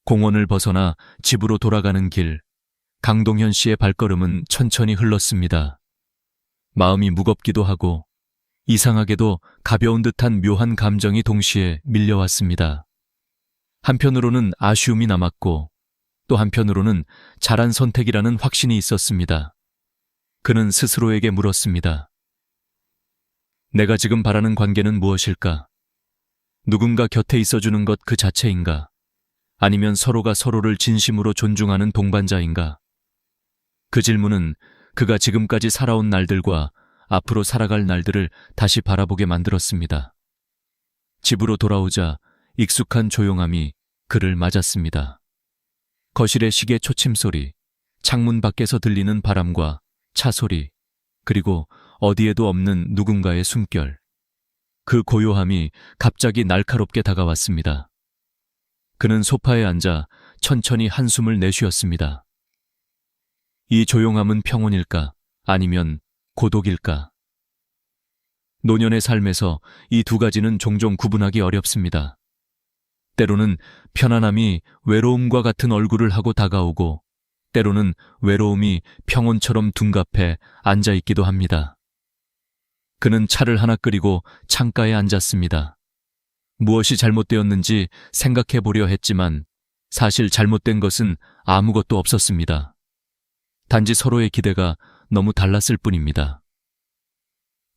공원을 벗어나 집으로 돌아가는 길, 강동현 씨의 발걸음은 천천히 흘렀습니다. 마음이 무겁기도 하고 이상하게도 가벼운 듯한 묘한 감정이 동시에 밀려왔습니다. 한편으로는 아쉬움이 남았고 또 한편으로는 잘한 선택이라는 확신이 있었습니다. 그는 스스로에게 물었습니다. 내가 지금 바라는 관계는 무엇일까? 누군가 곁에 있어주는 것 그 자체인가? 아니면 서로가 서로를 진심으로 존중하는 동반자인가? 그 질문은 그가 지금까지 살아온 날들과 앞으로 살아갈 날들을 다시 바라보게 만들었습니다. 집으로 돌아오자 익숙한 조용함이 그를 맞았습니다. 거실의 시계 초침 소리, 창문 밖에서 들리는 바람과 차 소리, 그리고 어디에도 없는 누군가의 숨결. 그 고요함이 갑자기 날카롭게 다가왔습니다. 그는 소파에 앉아 천천히 한숨을 내쉬었습니다. 이 조용함은 평온일까? 아니면 고독일까? 노년의 삶에서 이 두 가지는 종종 구분하기 어렵습니다. 때로는 편안함이 외로움과 같은 얼굴을 하고 다가오고, 때로는 외로움이 평온처럼 둔갑해 앉아있기도 합니다. 그는 차를 하나 끓이고 창가에 앉았습니다. 무엇이 잘못되었는지 생각해 보려 했지만 사실 잘못된 것은 아무것도 없었습니다. 단지 서로의 기대가 너무 달랐을 뿐입니다.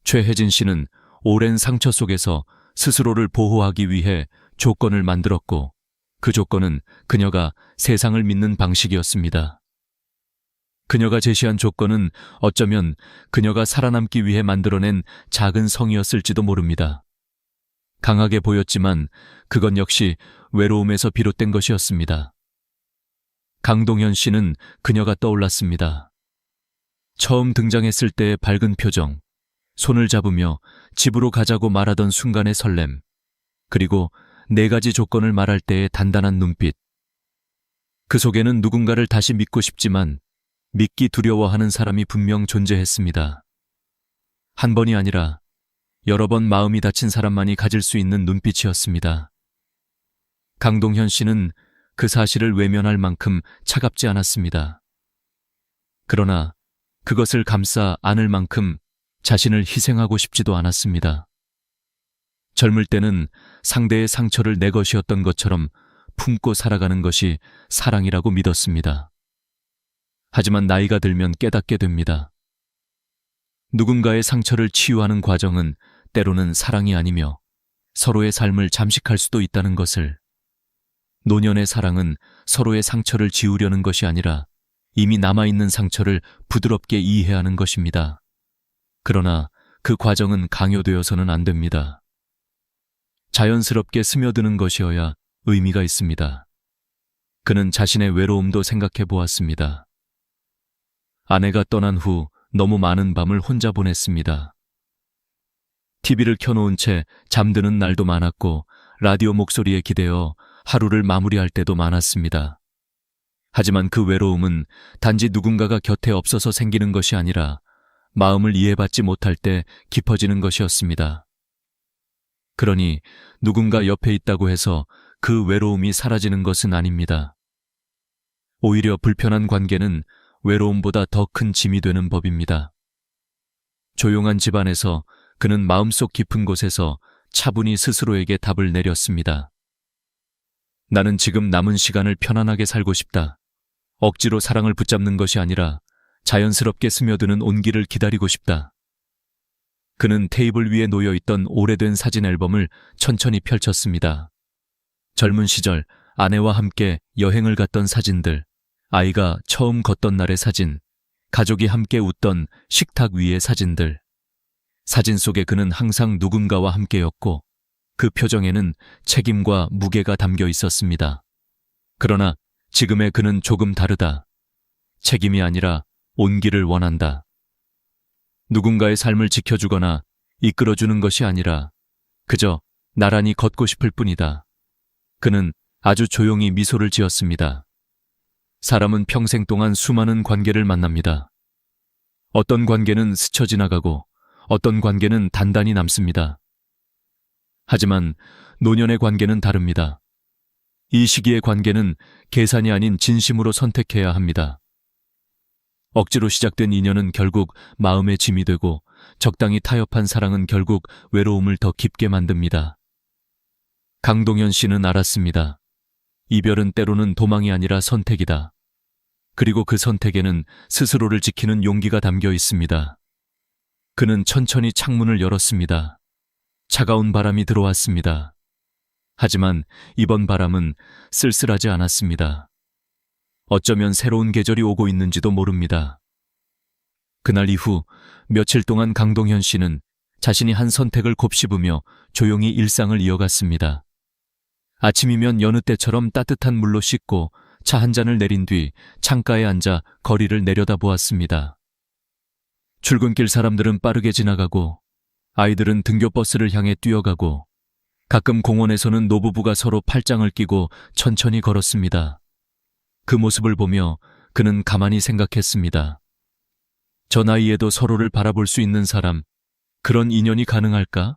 최혜진 씨는 오랜 상처 속에서 스스로를 보호하기 위해 조건을 만들었고, 그 조건은 그녀가 세상을 믿는 방식이었습니다. 그녀가 제시한 조건은 어쩌면 그녀가 살아남기 위해 만들어낸 작은 성이었을지도 모릅니다. 강하게 보였지만 그건 역시 외로움에서 비롯된 것이었습니다. 강동현 씨는 그녀가 떠올랐습니다. 처음 등장했을 때의 밝은 표정, 손을 잡으며 집으로 가자고 말하던 순간의 설렘, 그리고 4가지 조건을 말할 때의 단단한 눈빛. 그 속에는 누군가를 다시 믿고 싶지만 믿기 두려워하는 사람이 분명 존재했습니다. 한 번이 아니라 여러 번 마음이 다친 사람만이 가질 수 있는 눈빛이었습니다. 강동현 씨는 그 사실을 외면할 만큼 차갑지 않았습니다. 그러나 그것을 감싸 안을 만큼 자신을 희생하고 싶지도 않았습니다. 젊을 때는 상대의 상처를 내 것이었던 것처럼 품고 살아가는 것이 사랑이라고 믿었습니다. 하지만 나이가 들면 깨닫게 됩니다. 누군가의 상처를 치유하는 과정은 때로는 사랑이 아니며 서로의 삶을 잠식할 수도 있다는 것을, 노년의 사랑은 서로의 상처를 지우려는 것이 아니라 이미 남아있는 상처를 부드럽게 이해하는 것입니다. 그러나 그 과정은 강요되어서는 안 됩니다. 자연스럽게 스며드는 것이어야 의미가 있습니다. 그는 자신의 외로움도 생각해 보았습니다. 아내가 떠난 후 너무 많은 밤을 혼자 보냈습니다. TV를 켜놓은 채 잠드는 날도 많았고 라디오 목소리에 기대어 하루를 마무리할 때도 많았습니다. 하지만 그 외로움은 단지 누군가가 곁에 없어서 생기는 것이 아니라 마음을 이해받지 못할 때 깊어지는 것이었습니다. 그러니 누군가 옆에 있다고 해서 그 외로움이 사라지는 것은 아닙니다. 오히려 불편한 관계는 외로움보다 더 큰 짐이 되는 법입니다. 조용한 집안에서 그는 마음속 깊은 곳에서 차분히 스스로에게 답을 내렸습니다. 나는 지금 남은 시간을 편안하게 살고 싶다. 억지로 사랑을 붙잡는 것이 아니라 자연스럽게 스며드는 온기를 기다리고 싶다. 그는 테이블 위에 놓여있던 오래된 사진 앨범을 천천히 펼쳤습니다. 젊은 시절 아내와 함께 여행을 갔던 사진들, 아이가 처음 걷던 날의 사진, 가족이 함께 웃던 식탁 위의 사진들. 사진 속에 그는 항상 누군가와 함께였고 그 표정에는 책임과 무게가 담겨 있었습니다. 그러나 지금의 그는 조금 다르다. 책임이 아니라 온기를 원한다. 누군가의 삶을 지켜주거나 이끌어주는 것이 아니라 그저 나란히 걷고 싶을 뿐이다. 그는 아주 조용히 미소를 지었습니다. 사람은 평생 동안 수많은 관계를 만납니다. 어떤 관계는 스쳐 지나가고 어떤 관계는 단단히 남습니다. 하지만 노년의 관계는 다릅니다. 이 시기의 관계는 계산이 아닌 진심으로 선택해야 합니다. 억지로 시작된 인연은 결국 마음의 짐이 되고 적당히 타협한 사랑은 결국 외로움을 더 깊게 만듭니다. 강동현 씨는 알았습니다. 이별은 때로는 도망이 아니라 선택이다. 그리고 그 선택에는 스스로를 지키는 용기가 담겨 있습니다. 그는 천천히 창문을 열었습니다. 차가운 바람이 들어왔습니다. 하지만 이번 바람은 쓸쓸하지 않았습니다. 어쩌면 새로운 계절이 오고 있는지도 모릅니다. 그날 이후 며칠 동안 강동현 씨는 자신이 한 선택을 곱씹으며 조용히 일상을 이어갔습니다. 아침이면 여느 때처럼 따뜻한 물로 씻고 차 한 잔을 내린 뒤 창가에 앉아 거리를 내려다보았습니다. 출근길 사람들은 빠르게 지나가고 아이들은 등교버스를 향해 뛰어가고 가끔 공원에서는 노부부가 서로 팔짱을 끼고 천천히 걸었습니다. 그 모습을 보며 그는 가만히 생각했습니다. 저 나이에도 서로를 바라볼 수 있는 사람, 그런 인연이 가능할까?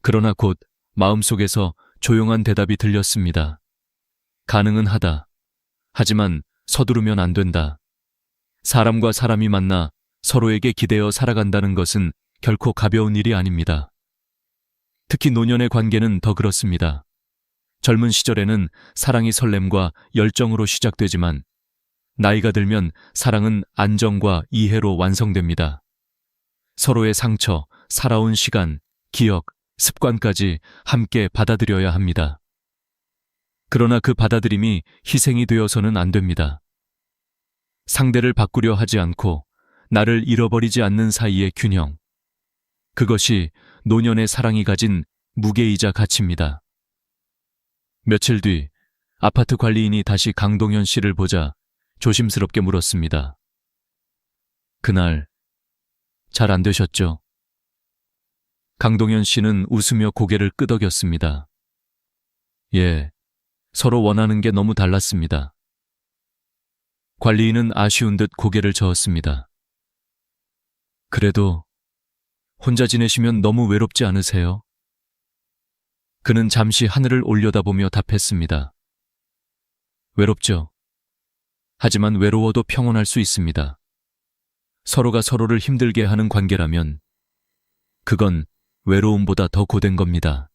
그러나 곧 마음속에서 조용한 대답이 들렸습니다. 가능은 하다. 하지만 서두르면 안 된다. 사람과 사람이 만나 서로에게 기대어 살아간다는 것은 결코 가벼운 일이 아닙니다. 특히 노년의 관계는 더 그렇습니다. 젊은 시절에는 사랑이 설렘과 열정으로 시작되지만 나이가 들면 사랑은 안정과 이해로 완성됩니다. 서로의 상처, 살아온 시간, 기억, 습관까지 함께 받아들여야 합니다. 그러나 그 받아들임이 희생이 되어서는 안 됩니다. 상대를 바꾸려 하지 않고 나를 잃어버리지 않는 사이의 균형. 그것이 노년의 사랑이 가진 무게이자 가치입니다. 며칠 뒤 아파트 관리인이 다시 강동현 씨를 보자 조심스럽게 물었습니다. 그날 잘 안 되셨죠? 강동현 씨는 웃으며 고개를 끄덕였습니다. 예, 서로 원하는 게 너무 달랐습니다. 관리인은 아쉬운 듯 고개를 저었습니다. 그래도 혼자 지내시면 너무 외롭지 않으세요? 그는 잠시 하늘을 올려다보며 답했습니다. 외롭죠. 하지만 외로워도 평온할 수 있습니다. 서로가 서로를 힘들게 하는 관계라면 그건 외로움보다 더 고된 겁니다.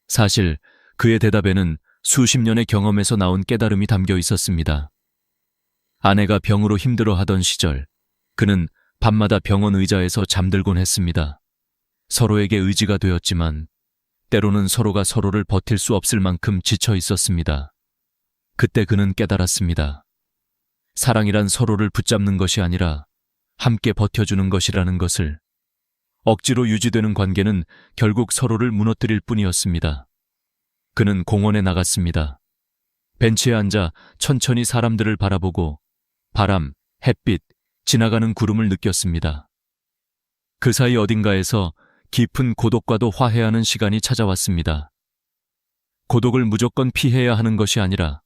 사실 그의 대답에는 수십 년의 경험에서 나온 깨달음이 담겨 있었습니다. 아내가 병으로 힘들어하던 시절 그는 밤마다 병원 의자에서 잠들곤 했습니다. 서로에게 의지가 되었지만 때로는 서로가 서로를 버틸 수 없을 만큼 지쳐 있었습니다. 그때 그는 깨달았습니다. 사랑이란 서로를 붙잡는 것이 아니라 함께 버텨주는 것이라는 것을. 억지로 유지되는 관계는 결국 서로를 무너뜨릴 뿐이었습니다. 그는 공원에 나갔습니다. 벤치에 앉아 천천히 사람들을 바라보고 바람, 햇빛, 지나가는 구름을 느꼈습니다. 그 사이 어딘가에서 깊은 고독과도 화해하는 시간이 찾아왔습니다. 고독을 무조건 피해야 하는 것이 아니라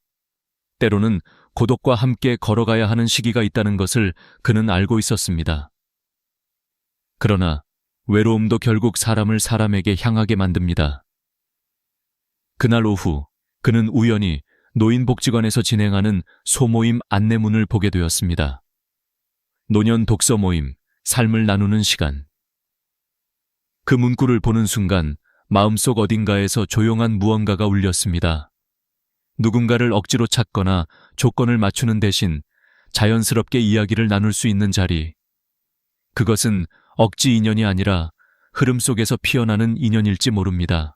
때로는 고독과 함께 걸어가야 하는 시기가 있다는 것을 그는 알고 있었습니다. 그러나 외로움도 결국 사람을 사람에게 향하게 만듭니다. 그날 오후 그는 우연히 노인복지관에서 진행하는 소모임 안내문을 보게 되었습니다. 노년 독서 모임, 삶을 나누는 시간. 그 문구를 보는 순간 마음속 어딘가에서 조용한 무언가가 울렸습니다. 누군가를 억지로 찾거나 조건을 맞추는 대신 자연스럽게 이야기를 나눌 수 있는 자리. 그것은 억지 인연이 아니라 흐름 속에서 피어나는 인연일지 모릅니다.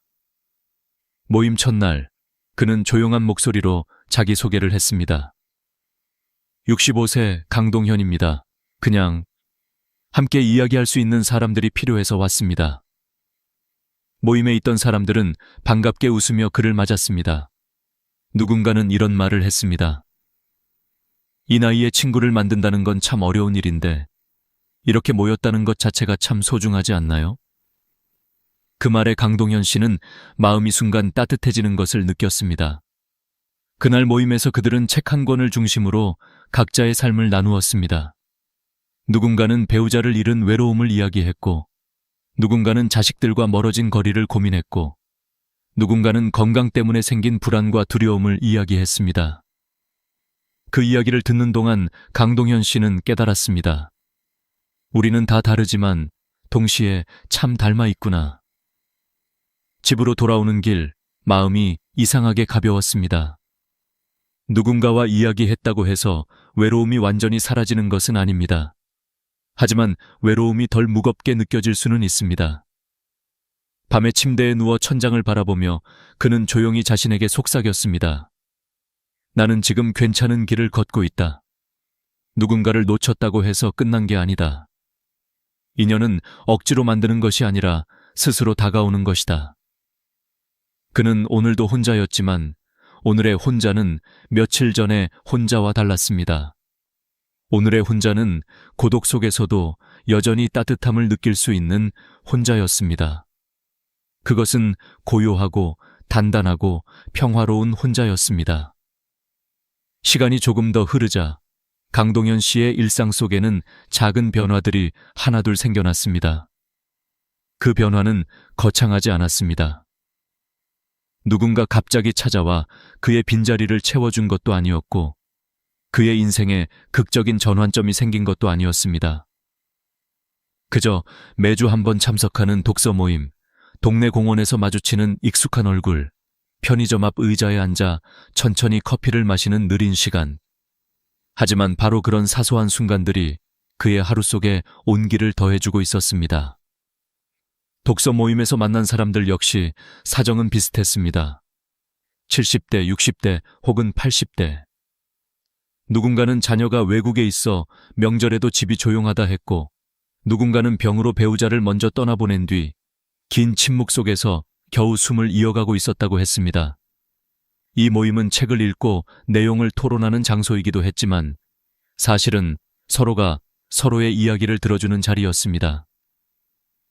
모임 첫날, 그는 조용한 목소리로 자기소개를 했습니다. 65세 강동현입니다. 그냥 함께 이야기할 수 있는 사람들이 필요해서 왔습니다. 모임에 있던 사람들은 반갑게 웃으며 그를 맞았습니다. 누군가는 이런 말을 했습니다. 이 나이에 친구를 만든다는 건 참 어려운 일인데 이렇게 모였다는 것 자체가 참 소중하지 않나요? 그 말에 강동현 씨는 마음이 순간 따뜻해지는 것을 느꼈습니다. 그날 모임에서 그들은 책 한 권을 중심으로 각자의 삶을 나누었습니다. 누군가는 배우자를 잃은 외로움을 이야기했고, 누군가는 자식들과 멀어진 거리를 고민했고, 누군가는 건강 때문에 생긴 불안과 두려움을 이야기했습니다. 그 이야기를 듣는 동안 강동현 씨는 깨달았습니다. 우리는 다 다르지만 동시에 참 닮아 있구나. 집으로 돌아오는 길, 마음이 이상하게 가벼웠습니다. 누군가와 이야기했다고 해서 외로움이 완전히 사라지는 것은 아닙니다. 하지만 외로움이 덜 무겁게 느껴질 수는 있습니다. 밤에 침대에 누워 천장을 바라보며 그는 조용히 자신에게 속삭였습니다. 나는 지금 괜찮은 길을 걷고 있다. 누군가를 놓쳤다고 해서 끝난 게 아니다. 인연은 억지로 만드는 것이 아니라 스스로 다가오는 것이다. 그는 오늘도 혼자였지만 오늘의 혼자는 며칠 전의 혼자와 달랐습니다. 오늘의 혼자는 고독 속에서도 여전히 따뜻함을 느낄 수 있는 혼자였습니다. 그것은 고요하고 단단하고 평화로운 혼자였습니다. 시간이 조금 더 흐르자 강동현 씨의 일상 속에는 작은 변화들이 하나둘 생겨났습니다. 그 변화는 거창하지 않았습니다. 누군가 갑자기 찾아와 그의 빈자리를 채워준 것도 아니었고, 그의 인생에 극적인 전환점이 생긴 것도 아니었습니다. 그저 매주 한 번 참석하는 독서 모임, 동네 공원에서 마주치는 익숙한 얼굴, 편의점 앞 의자에 앉아 천천히 커피를 마시는 느린 시간. 하지만 바로 그런 사소한 순간들이 그의 하루 속에 온기를 더해주고 있었습니다. 독서 모임에서 만난 사람들 역시 사정은 비슷했습니다. 70대, 60대 혹은 80대. 누군가는 자녀가 외국에 있어 명절에도 집이 조용하다 했고, 누군가는 병으로 배우자를 먼저 떠나보낸 뒤 긴 침묵 속에서 겨우 숨을 이어가고 있었다고 했습니다. 이 모임은 책을 읽고 내용을 토론하는 장소이기도 했지만 사실은 서로가 서로의 이야기를 들어주는 자리였습니다.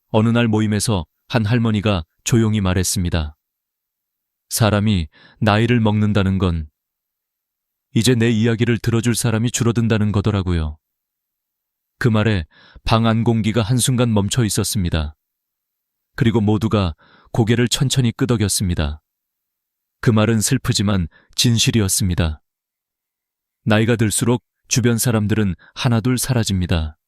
어느 날 모임에서 한 할머니가 조용히 말했습니다. 사람이 나이를 먹는다는 건 이제 내 이야기를 들어줄 사람이 줄어든다는 거더라고요. 그 말에 방 안 공기가 한순간 멈춰 있었습니다. 그리고 모두가 고개를 천천히 끄덕였습니다. 그 말은 슬프지만 진실이었습니다. 나이가 들수록 주변 사람들은 하나둘 사라집니다.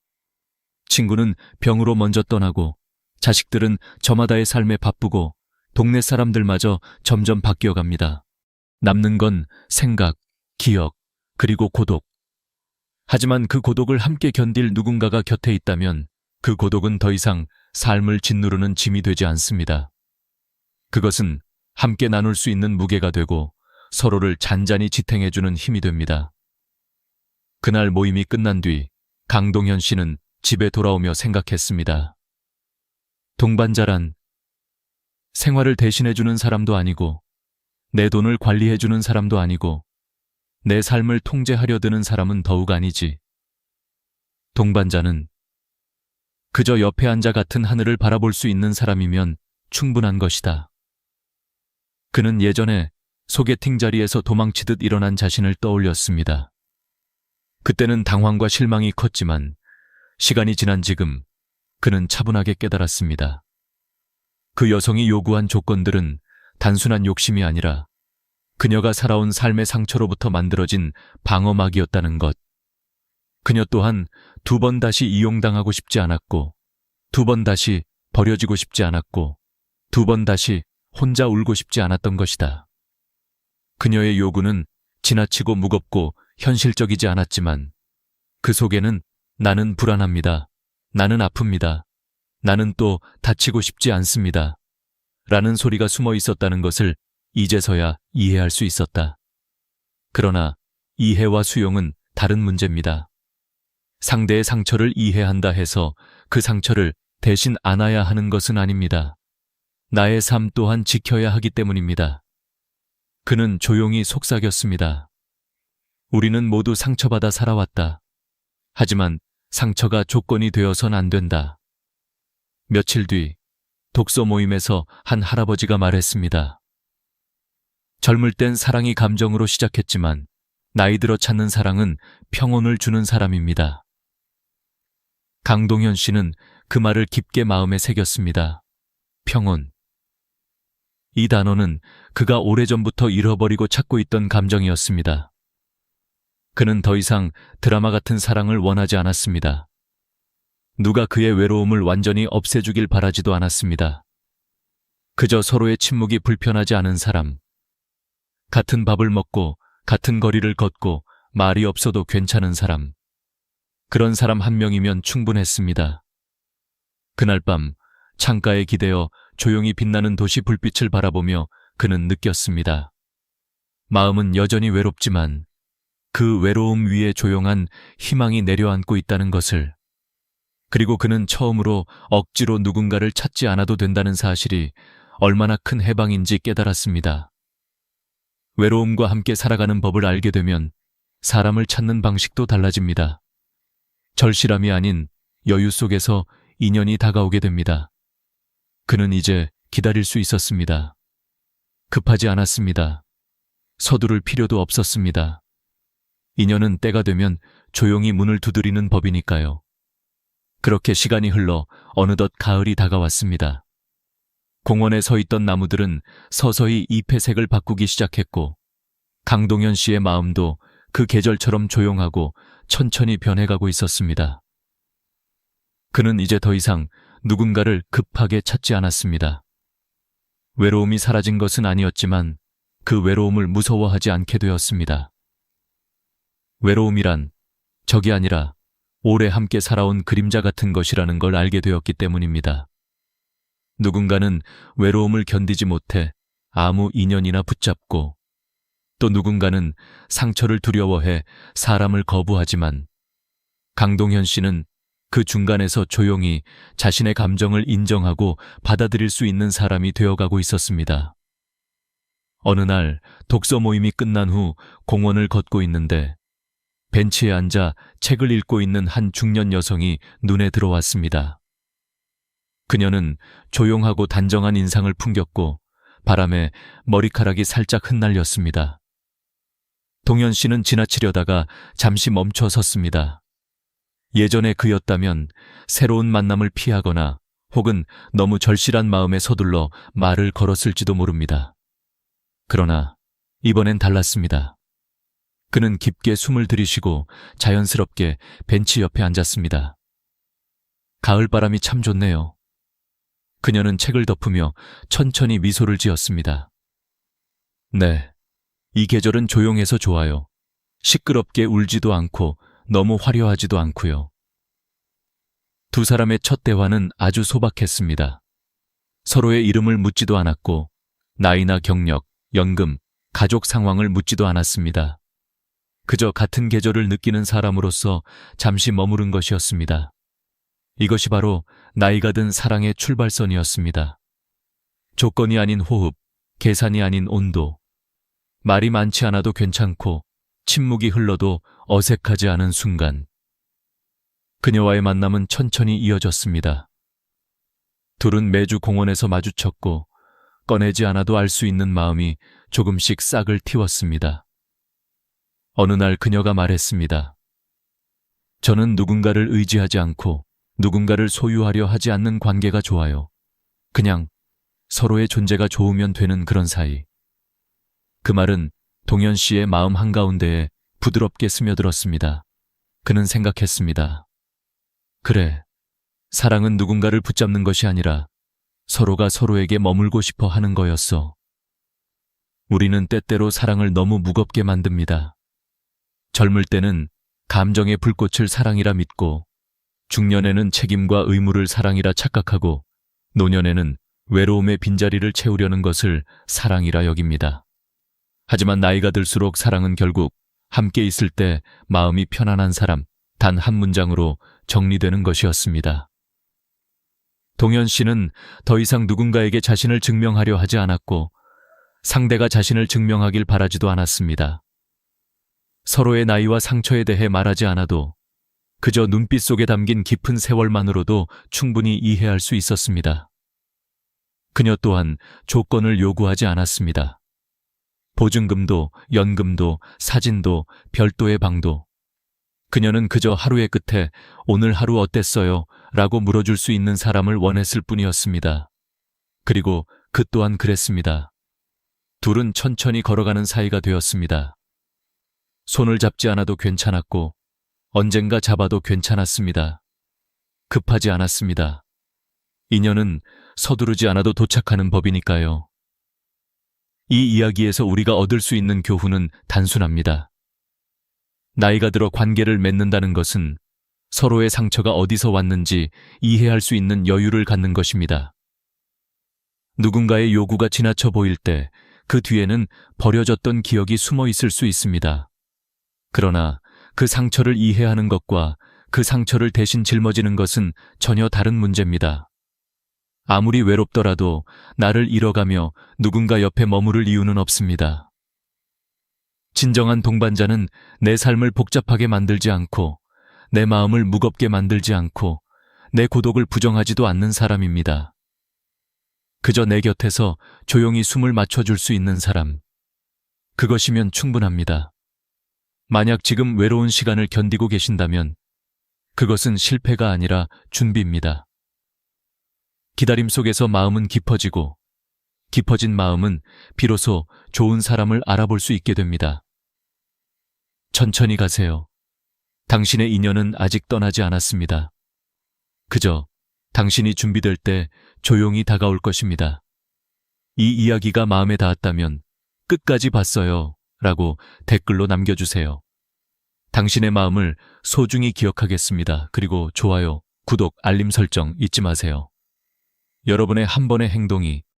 친구는 병으로 먼저 떠나고, 자식들은 저마다의 삶에 바쁘고, 동네 사람들마저 점점 바뀌어갑니다. 남는 건 생각, 기억, 그리고 고독. 하지만 그 고독을 함께 견딜 누군가가 곁에 있다면 그 고독은 더 이상 삶을 짓누르는 짐이 되지 않습니다. 그것은 함께 나눌 수 있는 무게가 되고 서로를 잔잔히 지탱해주는 힘이 됩니다. 그날 모임이 끝난 뒤 강동현 씨는 집에 돌아오며 생각했습니다. 동반자란 생활을 대신해주는 사람도 아니고, 내 돈을 관리해주는 사람도 아니고, 내 삶을 통제하려 드는 사람은 더욱 아니지. 동반자는 그저 옆에 앉아 같은 하늘을 바라볼 수 있는 사람이면 충분한 것이다. 그는 예전에 소개팅 자리에서 도망치듯 일어난 자신을 떠올렸습니다. 그때는 당황과 실망이 컸지만 시간이 지난 지금 그는 차분하게 깨달았습니다. 그 여성이 요구한 조건들은 단순한 욕심이 아니라 그녀가 살아온 삶의 상처로부터 만들어진 방어막이었다는 것. 그녀 또한 2번 다시 이용당하고 싶지 않았고, 2번 다시 버려지고 싶지 않았고, 2번 다시 혼자 울고 싶지 않았던 것이다. 그녀의 요구는 지나치고 무겁고 현실적이지 않았지만 그 속에는 나는 불안합니다. 나는 아픕니다. 나는 또 다치고 싶지 않습니다. 라는 소리가 숨어 있었다는 것을 이제서야 이해할 수 있었다. 그러나 이해와 수용은 다른 문제입니다. 상대의 상처를 이해한다 해서 그 상처를 대신 안아야 하는 것은 아닙니다. 나의 삶 또한 지켜야 하기 때문입니다. 그는 조용히 속삭였습니다. 우리는 모두 상처받아 살아왔다. 하지만 상처가 조건이 되어선 안 된다. 며칠 뒤 독서 모임에서 한 할아버지가 말했습니다. 젊을 땐 사랑이 감정으로 시작했지만 나이 들어 찾는 사랑은 평온을 주는 사람입니다. 강동현 씨는 그 말을 깊게 마음에 새겼습니다. 평온. 이 단어는 그가 오래전부터 잃어버리고 찾고 있던 감정이었습니다. 그는 더 이상 드라마 같은 사랑을 원하지 않았습니다. 누가 그의 외로움을 완전히 없애주길 바라지도 않았습니다. 그저 서로의 침묵이 불편하지 않은 사람. 같은 밥을 먹고 같은 거리를 걷고 말이 없어도 괜찮은 사람. 그런 사람 한 명이면 충분했습니다. 그날 밤 창가에 기대어 조용히 빛나는 도시 불빛을 바라보며 그는 느꼈습니다. 마음은 여전히 외롭지만 그 외로움 위에 조용한 희망이 내려앉고 있다는 것을, 그리고 그는 처음으로 억지로 누군가를 찾지 않아도 된다는 사실이 얼마나 큰 해방인지 깨달았습니다. 외로움과 함께 살아가는 법을 알게 되면 사람을 찾는 방식도 달라집니다. 절실함이 아닌 여유 속에서 인연이 다가오게 됩니다. 그는 이제 기다릴 수 있었습니다. 급하지 않았습니다. 서두를 필요도 없었습니다. 인연은 때가 되면 조용히 문을 두드리는 법이니까요. 그렇게 시간이 흘러 어느덧 가을이 다가왔습니다. 공원에 서 있던 나무들은 서서히 잎의 색을 바꾸기 시작했고 강동현 씨의 마음도 그 계절처럼 조용하고 천천히 변해가고 있었습니다. 그는 이제 더 이상 누군가를 급하게 찾지 않았습니다. 외로움이 사라진 것은 아니었지만 그 외로움을 무서워하지 않게 되었습니다. 외로움이란 적이 아니라 오래 함께 살아온 그림자 같은 것이라는 걸 알게 되었기 때문입니다. 누군가는 외로움을 견디지 못해 아무 인연이나 붙잡고, 또 누군가는 상처를 두려워해 사람을 거부하지만 강동현 씨는 그 중간에서 조용히 자신의 감정을 인정하고 받아들일 수 있는 사람이 되어가고 있었습니다. 어느 날 독서 모임이 끝난 후 공원을 걷고 있는데 벤치에 앉아 책을 읽고 있는 한 중년 여성이 눈에 들어왔습니다. 그녀는 조용하고 단정한 인상을 풍겼고 바람에 머리카락이 살짝 흩날렸습니다. 동현 씨는 지나치려다가 잠시 멈춰 섰습니다. 예전에 그였다면 새로운 만남을 피하거나 혹은 너무 절실한 마음에 서둘러 말을 걸었을지도 모릅니다. 그러나 이번엔 달랐습니다. 그는 깊게 숨을 들이쉬고 자연스럽게 벤치 옆에 앉았습니다. 가을바람이 참 좋네요. 그녀는 책을 덮으며 천천히 미소를 지었습니다. 네, 이 계절은 조용해서 좋아요. 시끄럽게 울지도 않고 너무 화려하지도 않고요. 두 사람의 첫 대화는 아주 소박했습니다. 서로의 이름을 묻지도 않았고 나이나 경력, 연금, 가족 상황을 묻지도 않았습니다. 그저 같은 계절을 느끼는 사람으로서 잠시 머무른 것이었습니다. 이것이 바로 나이가 든 사랑의 출발선이었습니다. 조건이 아닌 호흡, 계산이 아닌 온도, 말이 많지 않아도 괜찮고 침묵이 흘러도 어색하지 않은 순간. 그녀와의 만남은 천천히 이어졌습니다. 둘은 매주 공원에서 마주쳤고 꺼내지 않아도 알 수 있는 마음이 조금씩 싹을 틔웠습니다. 어느 날 그녀가 말했습니다. 저는 누군가를 의지하지 않고 누군가를 소유하려 하지 않는 관계가 좋아요. 그냥 서로의 존재가 좋으면 되는 그런 사이. 그 말은 동현 씨의 마음 한가운데에 부드럽게 스며들었습니다. 그는 생각했습니다. 그래, 사랑은 누군가를 붙잡는 것이 아니라 서로가 서로에게 머물고 싶어 하는 거였어. 우리는 때때로 사랑을 너무 무겁게 만듭니다. 젊을 때는 감정의 불꽃을 사랑이라 믿고, 중년에는 책임과 의무를 사랑이라 착각하고, 노년에는 외로움의 빈자리를 채우려는 것을 사랑이라 여깁니다. 하지만 나이가 들수록 사랑은 결국 함께 있을 때 마음이 편안한 사람, 단 한 문장으로 정리되는 것이었습니다. 동현 씨는 더 이상 누군가에게 자신을 증명하려 하지 않았고 상대가 자신을 증명하길 바라지도 않았습니다. 서로의 나이와 상처에 대해 말하지 않아도 그저 눈빛 속에 담긴 깊은 세월만으로도 충분히 이해할 수 있었습니다. 그녀 또한 조건을 요구하지 않았습니다. 보증금도, 연금도, 사진도, 별도의 방도. 그녀는 그저 하루의 끝에 오늘 하루 어땠어요? 라고 물어줄 수 있는 사람을 원했을 뿐이었습니다. 그리고 그 또한 그랬습니다. 둘은 천천히 걸어가는 사이가 되었습니다. 손을 잡지 않아도 괜찮았고 언젠가 잡아도 괜찮았습니다. 급하지 않았습니다. 인연은 서두르지 않아도 도착하는 법이니까요. 이 이야기에서 우리가 얻을 수 있는 교훈은 단순합니다. 나이가 들어 관계를 맺는다는 것은 서로의 상처가 어디서 왔는지 이해할 수 있는 여유를 갖는 것입니다. 누군가의 요구가 지나쳐 보일 때 그 뒤에는 버려졌던 기억이 숨어 있을 수 있습니다. 그러나 그 상처를 이해하는 것과 그 상처를 대신 짊어지는 것은 전혀 다른 문제입니다. 아무리 외롭더라도 나를 잃어가며 누군가 옆에 머무를 이유는 없습니다. 진정한 동반자는 내 삶을 복잡하게 만들지 않고 내 마음을 무겁게 만들지 않고 내 고독을 부정하지도 않는 사람입니다. 그저 내 곁에서 조용히 숨을 맞춰줄 수 있는 사람. 그것이면 충분합니다. 만약 지금 외로운 시간을 견디고 계신다면 그것은 실패가 아니라 준비입니다. 기다림 속에서 마음은 깊어지고 깊어진 마음은 비로소 좋은 사람을 알아볼 수 있게 됩니다. 천천히 가세요. 당신의 인연은 아직 떠나지 않았습니다. 그저 당신이 준비될 때 조용히 다가올 것입니다. 이 이야기가 마음에 닿았다면 끝까지 봤어요 라고 댓글로 남겨주세요. 당신의 마음을 소중히 기억하겠습니다. 그리고 좋아요, 구독, 알림 설정 잊지 마세요. 여러분의 한 번의 행동이